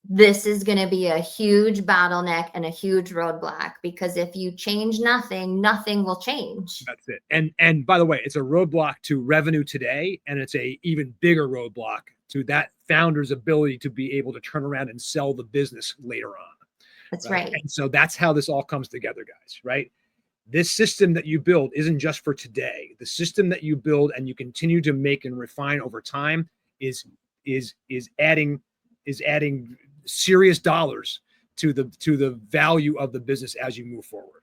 this is going to be a huge bottleneck and a huge roadblock, because if you change nothing will change. That's it. And by the way, it's a roadblock to revenue today, and it's a even bigger roadblock to that founder's ability to be able to turn around and sell the business later on. That's right. And so that's how this all comes together, guys, right? This system that you build isn't just for today. The system that you build and you continue to make and refine over time is adding serious dollars to the value of the business as you move forward.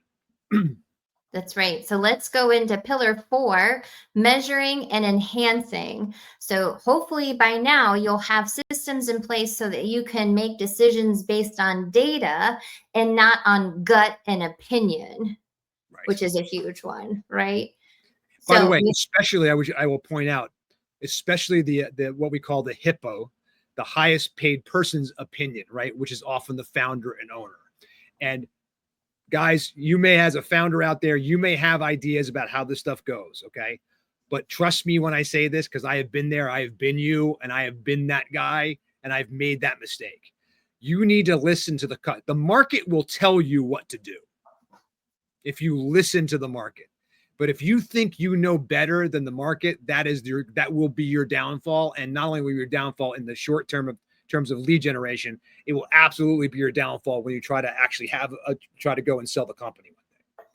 That's right. So let's go into pillar 4, measuring and enhancing. So hopefully by now you'll have systems in place so that you can make decisions based on data and not on gut and opinion, which is a huge one, right? By the way, especially I will point out, especially the what we call the HIPPO, the highest paid person's opinion, right? Which is often the founder and owner. And guys, you may, as a founder out there, you may have ideas about how this stuff goes, okay? But trust me when I say this, because I have been there, I have been you, and I have been that guy, and I've made that mistake. You need to listen to the market will tell you what to do if you listen to the market. But if you think you know better than the market, that will be your downfall. And not only will your downfall in the short term of terms of lead generation, it will absolutely be your downfall when you try to actually try to go and sell the company one day.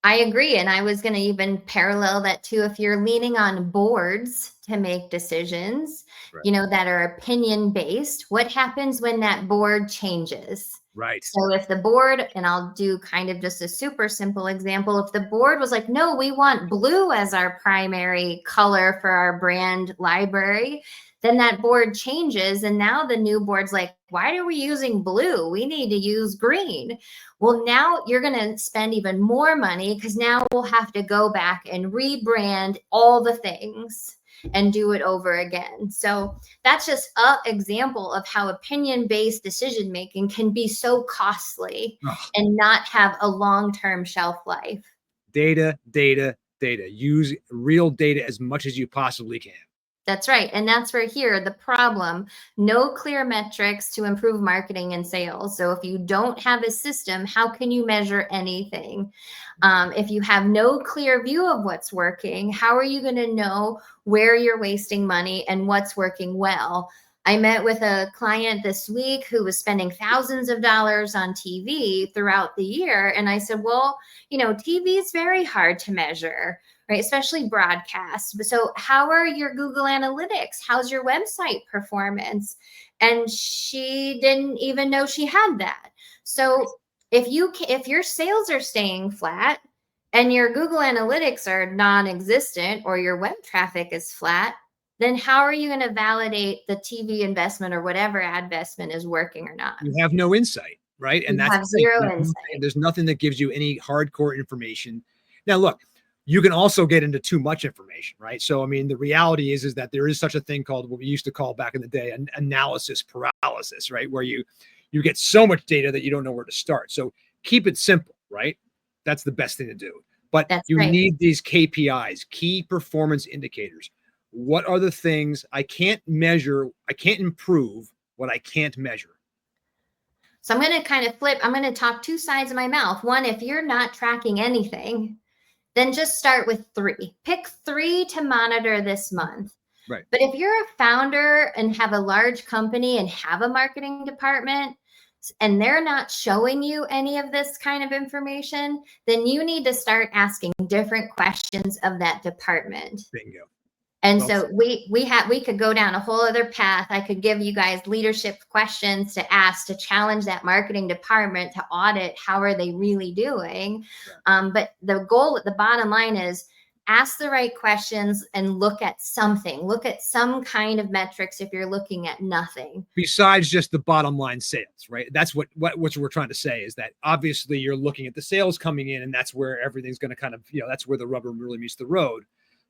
I agree. And I was going to even parallel that too. If you're leaning on boards to make decisions, that are opinion based, what happens when that board changes? Right. So if the board, and I'll do kind of just a super simple example, if the board was like, no, we want blue as our primary color for our brand library, then that board changes. And now the new board's like, why are we using blue? We need to use green. Well, now you're going to spend even more money, because now we'll have to go back and rebrand all the things and do it over again. So that's just an example of how opinion-based decision-making can be so costly and not have a long-term shelf life. Data. Use real data as much as you possibly can. That's right. And that's where here, the problem, no clear metrics to improve marketing and sales. So if you don't have a system, how can you measure anything? If you have no clear view of what's working, how are you going to know where you're wasting money and what's working well? I met with a client this week who was spending thousands of dollars on TV throughout the year. And I said, well, TV is very hard to measure, right? Especially broadcast. So how are your Google Analytics? How's your website performance? And she didn't even know she had that. So if your sales are staying flat and your Google Analytics are non-existent or your web traffic is flat, then how are you going to validate the TV investment or whatever ad investment is working or not? You have no insight, right? And that's have zero insight. There's nothing that gives you any hardcore information. Now, look, you can also get into too much information, right? So, I mean, the reality is that there is such a thing called what we used to call back in the day an analysis paralysis, right? Where you get so much data that you don't know where to start. So keep it simple, right? That's the best thing to do. But you need these KPIs, key performance indicators. What are the things I can't measure? I can't improve what I can't measure. So I'm going to kind of flip. I'm going to talk two sides of my mouth. One, if you're not tracking anything, then just start with 3. Pick 3 to monitor this month. Right. But if you're a founder and have a large company and have a marketing department and they're not showing you any of this kind of information, then you need to start asking different questions of that department. Bingo. And so we could go down a whole other path. I could give you guys leadership questions to ask to challenge that marketing department to audit how are they really doing. But the goal at the bottom line is ask the right questions and look at something. Look at some kind of metrics if you're looking at nothing. Besides just the bottom line sales, right? That's what we're trying to say is that obviously you're looking at the sales coming in and that's where everything's going to kind of, that's where the rubber really meets the road.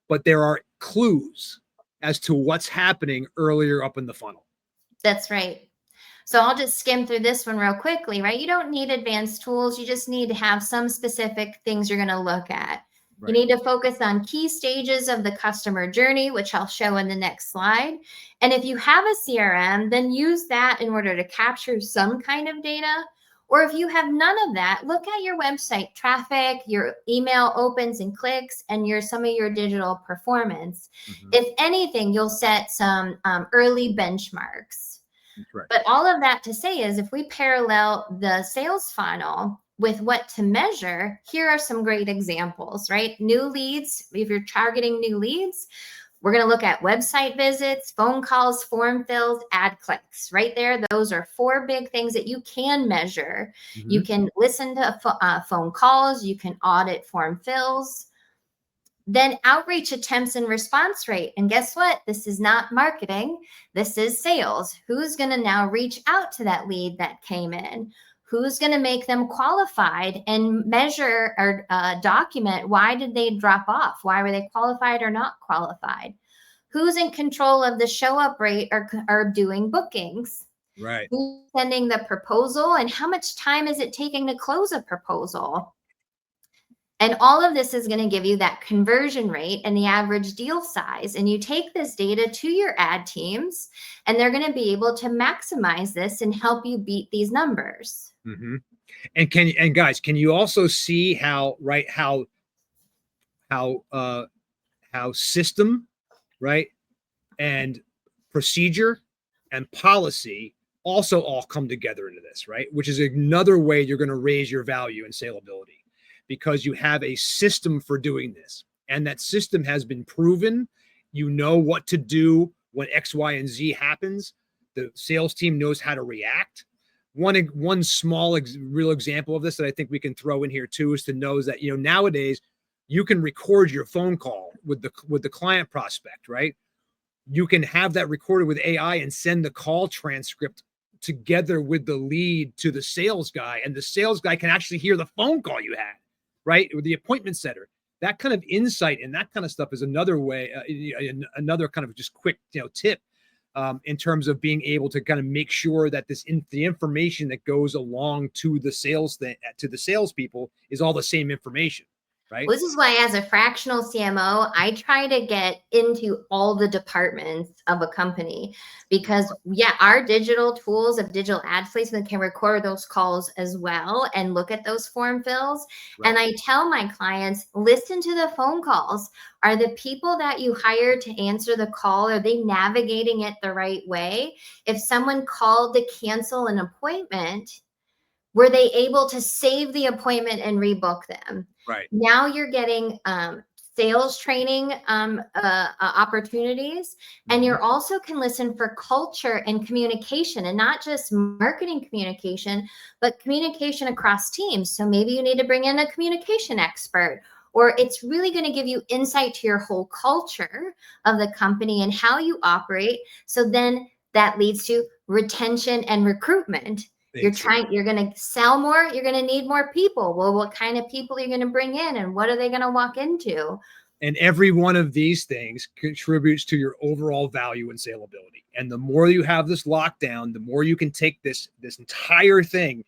But there are clues as to what's happening earlier up in the funnel. That's right. So I'll just skim through this one real quickly, right? You don't need advanced tools. You just need to have some specific things you're going to look at. Right. You need to focus on key stages of the customer journey, which I'll show in the next slide. And if you have a CRM, then use that in order to capture some kind of data. Or if you have none of that, look at your website traffic, your email opens and clicks, and some of your digital performance. Mm-hmm. If anything, you'll set some early benchmarks. Right. But all of that to say is if we parallel the sales funnel with what to measure, here are some great examples, right? New leads, if you're targeting new leads, we're going to look at website visits, phone calls, form fills, ad clicks. Right there, those are 4 big things that you can measure. Mm-hmm. You can listen to phone calls. You can audit form fills. Then outreach attempts and response rate. And guess what? This is not marketing. This is sales. Who's going to now reach out to that lead that came in? Who's going to make them qualified and measure or document why did they drop off? Why were they qualified or not qualified? Who's in control of the show up rate or doing bookings? Right. Who's sending the proposal and how much time is it taking to close a proposal? And all of this is going to give you that conversion rate and the average deal size. And you take this data to your ad teams and they're going to be able to maximize this and help you beat these numbers. Mm-hmm. And guys, can you also see how system, right, and procedure and policy also all come together into this, right? Which is another way you're going to raise your value and salability because you have a system for doing this. And that system has been proven. You know what to do when X, Y, and Z happens. The sales team knows how to react. One small real example of this that I think we can throw in here too is to know that, nowadays you can record your phone call with the client prospect, right? You can have that recorded with AI and send the call transcript together with the lead to the sales guy, and the sales guy can actually hear the phone call you had, right? With the appointment setter. That kind of insight and that kind of stuff is another way, another kind of just quick, tip. In terms of being able to kind of make sure that the information that goes along to the salespeople is all the same information. right? Well, this is why as a fractional CMO, I try to get into all the departments of a company because yeah, our digital tools of digital ad placement can record those calls as well and look at those form fills. Right. And I tell my clients, listen to the phone calls. Are the people that you hire to answer the call, are they navigating it the right way? If someone called to cancel an appointment, were they able to save the appointment and rebook them? Right. Now you're getting sales training opportunities, and you're also can listen for culture and communication, and not just marketing communication, but communication across teams. So maybe you need to bring in a communication expert, or it's really going to give you insight to your whole culture of the company and how you operate. So then that leads to retention and recruitment. You're going to sell more, you're going to need more people. Well, what kind of people are you going to bring in and what are they going to walk into? And every one of these things contributes to your overall value and saleability. And the more you have this lockdown, the more you can take this entire thing,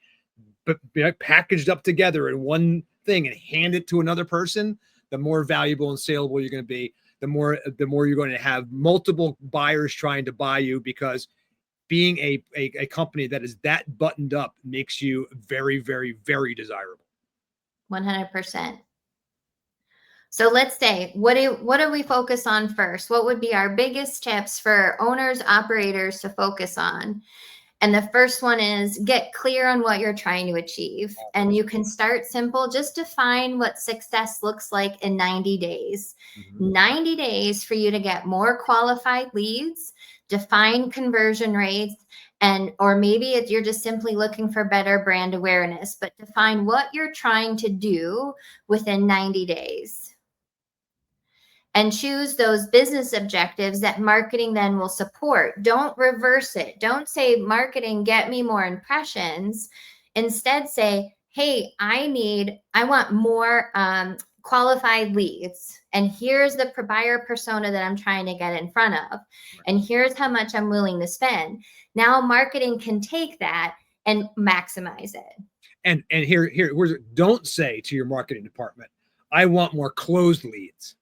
but packaged up together in one thing and hand it to another person, the more valuable and saleable you're going to be. The more you're going to have multiple buyers trying to buy you, because being a company that is that buttoned up makes you very, very, very desirable. 100%. So let's say, what do we focus on first? What would be our biggest tips for owners, operators to focus on? And the first one is get clear on what you're trying to achieve. And you can start simple. Just define what success looks like in 90 days. 90 days for you to get more qualified leads, define conversion rates, or maybe you're just simply looking for better brand awareness, but define what you're trying to do within 90 days. And choose those business objectives that marketing then will support. Don't reverse it. Don't say, marketing, get me more impressions. Instead say, hey, I want more qualified leads. And here's the buyer persona that I'm trying to get in front of. And here's how much I'm willing to spend. Now marketing can take that and maximize it. And don't say to your marketing department, I want more closed leads.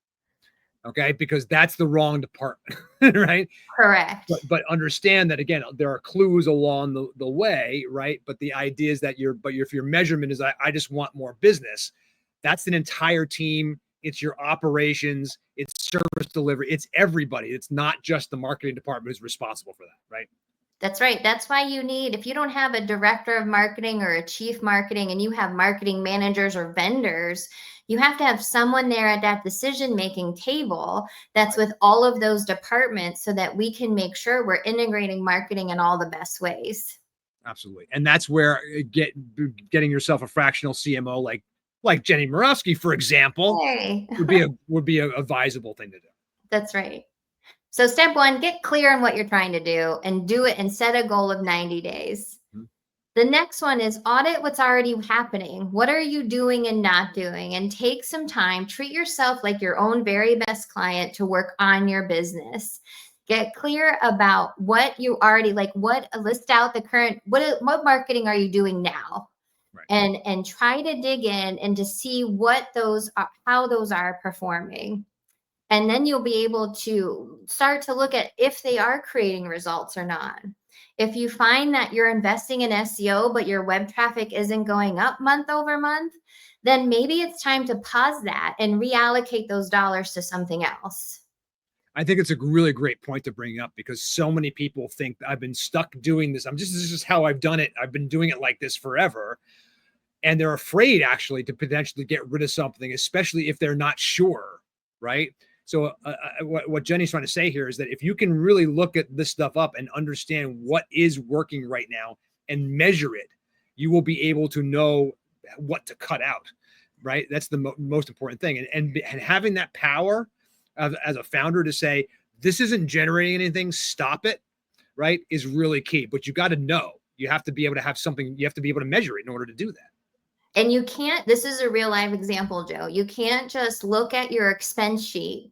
Okay, because that's the wrong department, right? Correct. But understand that, again, there are clues along the way, right? But the idea is that if your measurement is I just want more business, that's an entire team. It's your operations, it's service delivery, it's everybody. It's not just the marketing department who's responsible for that, right? That's right. That's why if you don't have a director of marketing or a chief marketing and you have marketing managers or vendors, you have to have someone there at that decision-making table that's with all of those departments so that we can make sure we're integrating marketing in all the best ways. Absolutely. And that's where getting yourself a fractional CMO like Jenny Marofsky, for example, would be a advisable thing to do. That's right. So step one, get clear on what you're trying to do and do it and set a goal of 90 days. The next one is audit what's already happening. What are you doing and not doing? And take some time, treat yourself like your own very best client to work on your business. Get clear about what you already list out the current, what marketing are you doing now? Right. And try to dig in and to see what those are, how those are performing. And then you'll be able to start to look at if they are creating results or not. If you find that you're investing in SEO, but your web traffic isn't going up month over month, then maybe it's time to pause that and reallocate those dollars to something else. I think it's a really great point to bring up, because so many people think I've been stuck doing this. This is how I've done it. I've been doing it like this forever. And they're afraid actually to potentially get rid of something, especially if they're not sure, right? So what Jenny's trying to say here is that if you can really look at this stuff up and understand what is working right now and measure it, you will be able to know what to cut out, right? That's the most important thing. And having that power as a founder to say, this isn't generating anything, stop it, right, is really key. But you got to know. You have to be able to have something, you have to be able to measure it in order to do that. And you can't, this is a real life example, Joe. You can't just look at your expense sheet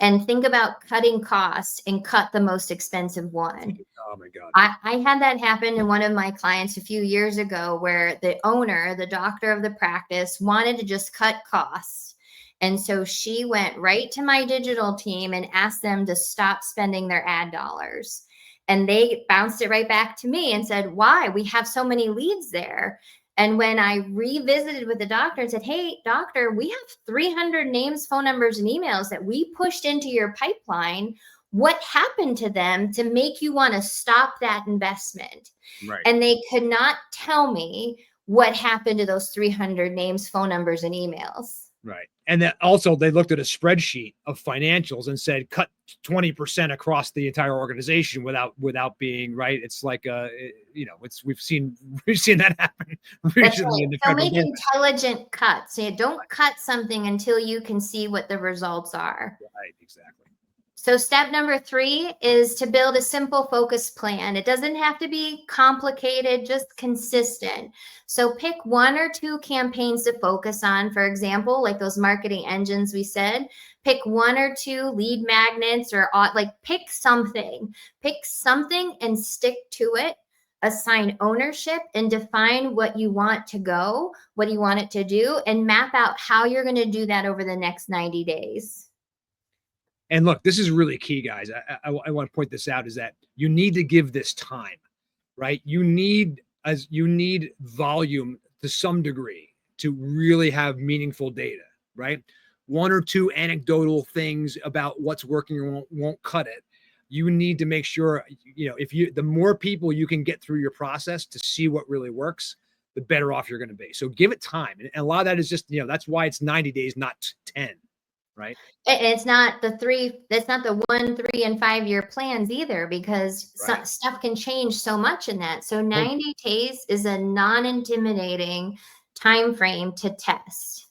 and think about cutting costs and cut the most expensive one. Oh my God. I had that happen in one of my clients a few years ago where the owner, the doctor of the practice, wanted to just cut costs. And so she went right to my digital team and asked them to stop spending their ad dollars. And they bounced it right back to me and said, why? We have so many leads there. And when I revisited with the doctor and said, hey, doctor, we have 300 names, phone numbers, and emails that we pushed into your pipeline. What happened to them to make you want to stop that investment? Right. And they could not tell me what happened to those 300 names, phone numbers, and emails. Right. And that also they looked at a spreadsheet of financials and said cut 20% across the entire organization without being right. It's like we've seen that happen recently in the So federal make government. intelligent cuts. You don't cut something until you can see what the results are. Right, exactly. So step number 3 is to build a simple focus plan. It doesn't have to be complicated, just consistent. So pick 1 or 2 campaigns to focus on. For example, like those marketing engines we said, pick 1 or 2 lead magnets or pick something and stick to it. Assign ownership and define what you want to go, what you want it to do, and map out how you're going to do that over the next 90 days. And look, this is really key, guys. I want to point this out is that you need to give this time, right? You need volume to some degree to really have meaningful data, right? 1 or 2 anecdotal things about what's working or won't cut it. You need to make sure, the more people you can get through your process to see what really works, the better off you're going to be. So give it time. And a lot of that is just, that's why it's 90 days, not 10. Right. It's not the 1, 3, and 5 year plans either, because stuff can change so much in that. So 90 days is a non-intimidating time frame to test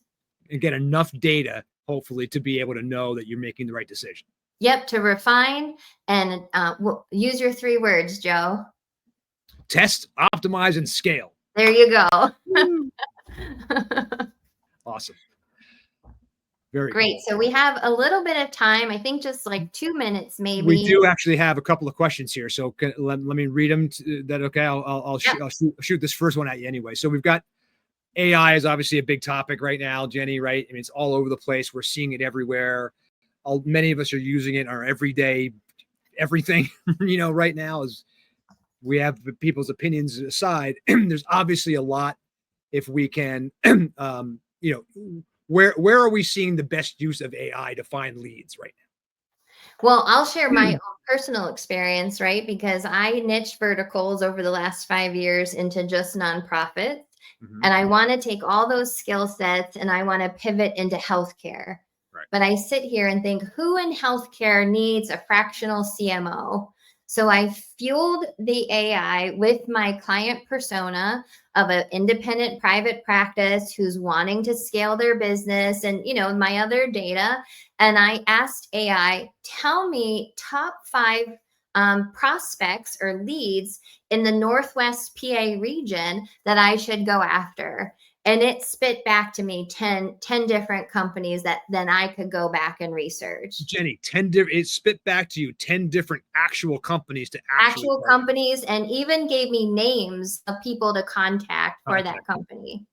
and get enough data, hopefully, to be able to know that you're making the right decision. Yep, to refine and use your 3 words, Joe. Test, optimize, and scale. There you go. Awesome. Very great. cool. So we have a little bit of time. I think just like 2 minutes, maybe. We do actually have a couple of questions here, so let me read them. That okay? I'll shoot this first one at you anyway. So we've got AI is obviously a big topic right now, Jenny. Right? I mean, it's all over the place. We're seeing it everywhere. Many of us are using it in our everyday everything. Right now, as we have people's opinions aside, there's obviously a lot. If we can, Where are we seeing the best use of AI to find leads right now? Well, I'll share my own personal experience, right? Because I niched verticals over the last 5 years into just nonprofits. And I want to take all those skill sets and I want to pivot into healthcare. Right. But I sit here and think, who in healthcare needs a fractional CMO? So I fueled the AI with my client persona of an independent private practice who's wanting to scale their business and, my other data. And I asked AI, tell me top 5 prospects or leads in the Northwest PA region that I should go after. And it spit back to me 10 different companies that then I could go back and research. Jenny, it spit back to you 10 different actual companies to actual companies, and even gave me names of people to contact for that company.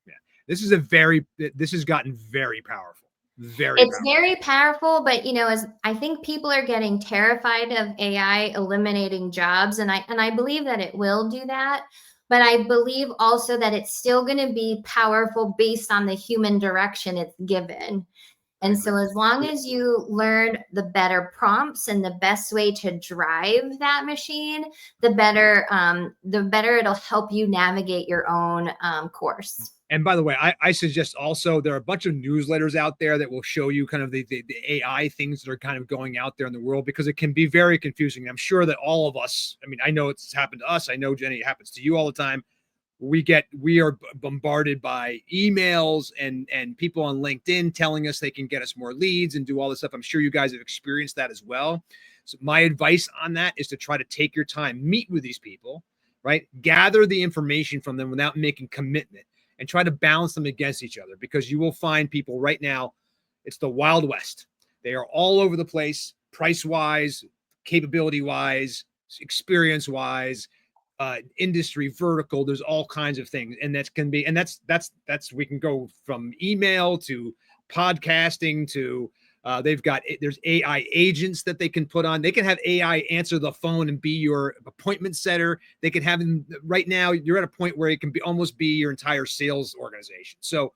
Yeah, this has gotten very powerful. Very powerful, but as I think people are getting terrified of AI eliminating jobs, and I believe that it will do that. But I believe also that it's still going to be powerful based on the human direction it's given. And so as long as you learn the better prompts and the best way to drive that machine, the better it'll help you navigate your own course. And by the way, I suggest also there are a bunch of newsletters out there that will show you kind of the AI things that are kind of going out there in the world, because it can be very confusing. I'm sure that all of us, I know it's happened to us. I know, Jenny, it happens to you all the time. We are bombarded by emails and people on LinkedIn telling us they can get us more leads and do all this stuff. I'm sure you guys have experienced that as well. So my advice on that is to try to take your time, meet with these people, right? Gather the information from them without making commitment, and try to balance them against each other, because you will find people right now, it's the Wild West. They are all over the place, price-wise, capability-wise, experience-wise, industry vertical. There's all kinds of things, and that's we can go from email to podcasting to there's AI agents that they can put on. They can have AI answer the phone and be your appointment setter. They can have right now you're at a point where it can almost be your entire sales organization. So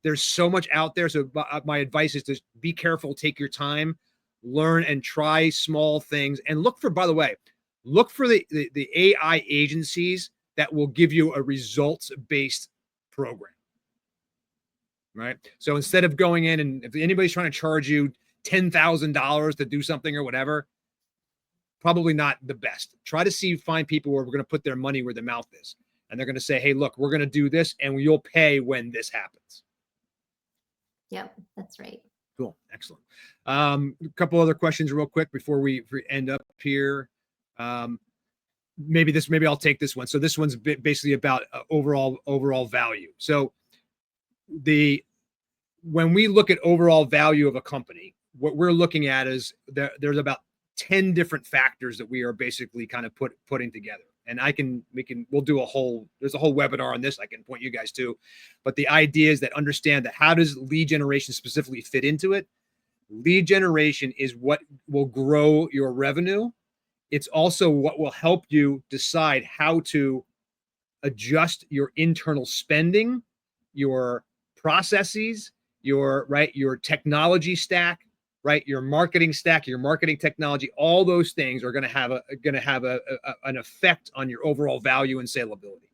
there's so much out there. So my advice is to be careful, take your time, learn and try small things, and look for, by the way, look for the AI agencies that will give you a results-based program, right? So instead of going in and if anybody's trying to charge you $10,000 to do something or whatever, probably not the best. Try to find people where we're going to put their money where their mouth is. And they're going to say, hey, look, we're going to do this and you'll pay when this happens. Yep, that's right. Cool. Excellent. A couple other questions real quick before we end up here. Maybe I'll take this one. So this one's basically about overall value. So when we look at overall value of a company, what we're looking at is there's about 10 different factors that we are basically kind of putting together. And we'll do there's a whole webinar on this I can point you guys to, but the idea is that understand that how does lead generation specifically fit into it? Lead generation is what will grow your revenue. It's also what will help you decide how to adjust your internal spending, your processes, your technology stack, right? Your marketing stack, your marketing technology, all those things are going to have an effect on your overall value and salability.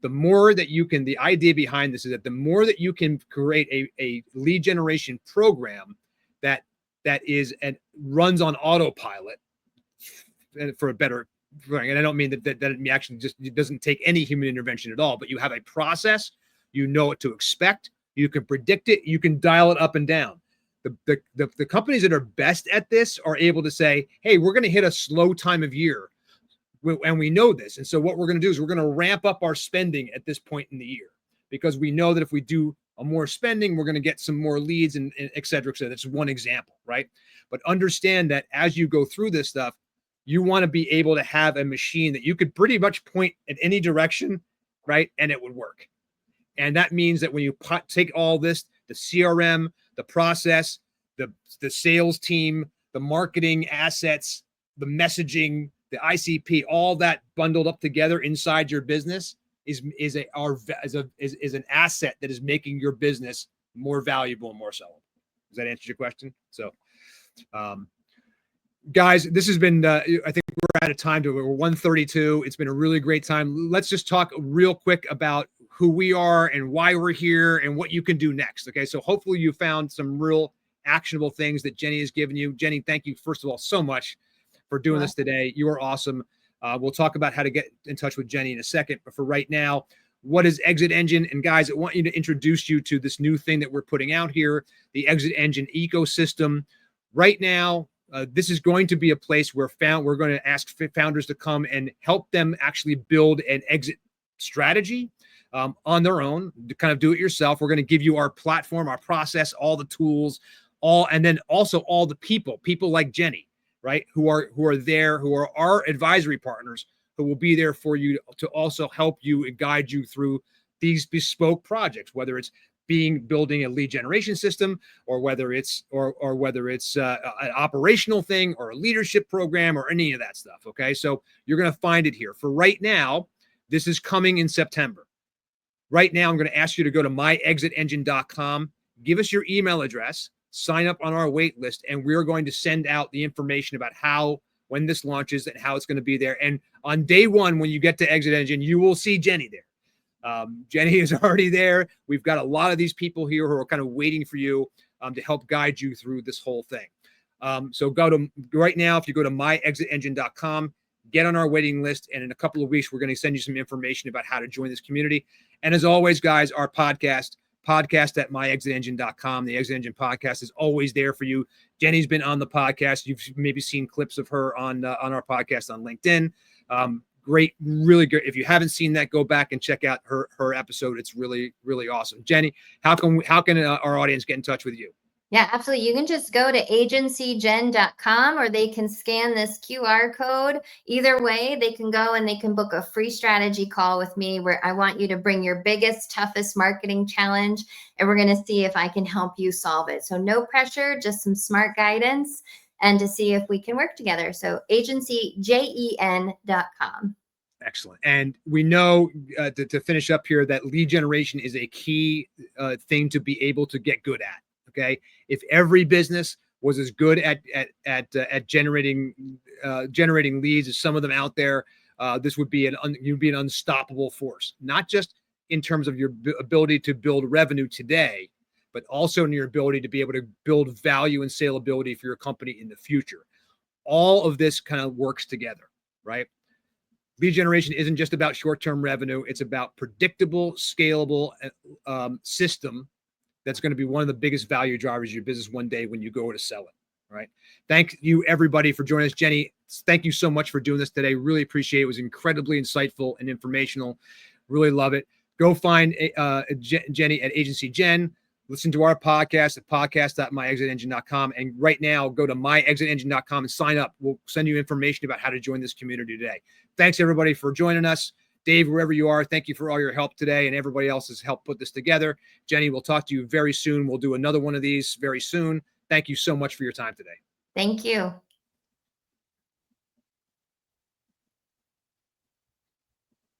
The more that you can, the idea behind this is that the more that you can create a lead generation program that is and runs on autopilot, for a better, and I don't mean that it actually just it doesn't take any human intervention at all, but you have a process, you know what to expect, you can predict it, you can dial it up and down. The companies that are best at this are able to say, hey, we're going to hit a slow time of year. And we know this. And so what we're going to do is we're going to ramp up our spending at this point in the year, because we know that if we do a more spending, we're going to get some more leads and et cetera, et cetera. That's one example, right? But understand that as you go through this stuff, you want to be able to have a machine that you could pretty much point in any direction, right? And it would work. And that means that when you take all this, the CRM, the process, the sales team, the marketing assets, the messaging, the ICP, all that bundled up together inside your business is an asset that is making your business more valuable and more sellable. Does that answer your question? So, guys, this has been, I think we're out of time. We're 1:32. It's been a really great time. Let's just talk real quick about who we are and why we're here and what you can do next. Okay. So hopefully you found some real actionable things that Jenny has given you. Jenny, thank you, first of all, so much for doing this today. You are awesome. We'll talk about how to get in touch with Jenny in a second. But for right now, what is Exit Engine? And guys, I want you to introduce you to this new thing that we're putting out here, the Exit Engine ecosystem. Right now, this is going to be a place where we're going to ask founders to come and help them actually build an exit strategy on their own, to kind of do it yourself. We're going to give you our platform, our process, all the tools, and then also all the people like Jenny, right? Who are there, who are our advisory partners, who will be there for you to also help you and guide you through these bespoke projects, whether it's building a lead generation system, or whether it's an operational thing or a leadership program or any of that stuff. Okay. So you're going to find it here. For right now, this is coming in September. Right now, I'm going to ask you to go to myexitengine.com, give us your email address, sign up on our wait list, and we're going to send out the information about when this launches and how it's going to be there. And on day one, when you get to Exit Engine, you will see Jenny there. Jenny is already there. We've got a lot of these people here who are kind of waiting for you to help guide you through this whole thing. So right now, if you go to myexitengine.com, get on our waiting list, and in a couple of weeks, we're going to send you some information about how to join this community. And as always, guys, our podcast at myexitengine.com. The Exit Engine podcast is always there for you. Jenny's been on the podcast. You've maybe seen clips of her on our podcast on LinkedIn. Great, really good. If you haven't seen that, go back and check out her episode. It's really, really awesome. Jenny, how can our audience get in touch with you? Yeah, absolutely. You can just go to agencygen.com, or they can scan this QR code. Either way, they can go and they can book a free strategy call with me where I want you to bring your biggest, toughest marketing challenge, and we're going to see if I can help you solve it. So no pressure, just some smart guidance, and to see if we can work together. So agencyjen.com. Excellent. And we know to finish up here that lead generation is a key thing to be able to get good at. Okay. If every business was as good at generating leads as some of them out there, this would be you'd be an unstoppable force, not just in terms of your ability to build revenue today, but also in your ability to be able to build value and saleability for your company in the future. All of this kind of works together, right? Lead generation isn't just about short-term revenue. It's about predictable, scalable system that's going to be one of the biggest value drivers of your business one day when you go to sell it. Right. Thank you, everybody, for joining us. Jenny, thank you so much for doing this today. Really appreciate it. It was incredibly insightful and informational. Really love it. Go find Jenny at Agency Gen. Listen to our podcast at podcast.myexitengine.com. And right now, go to myexitengine.com and sign up. We'll send you information about how to join this community today. Thanks, everybody, for joining us. Dave, wherever you are, thank you for all your help today, and everybody else has helped put this together. Jenny, we'll talk to you very soon. We'll do another one of these very soon. Thank you so much for your time today. Thank you.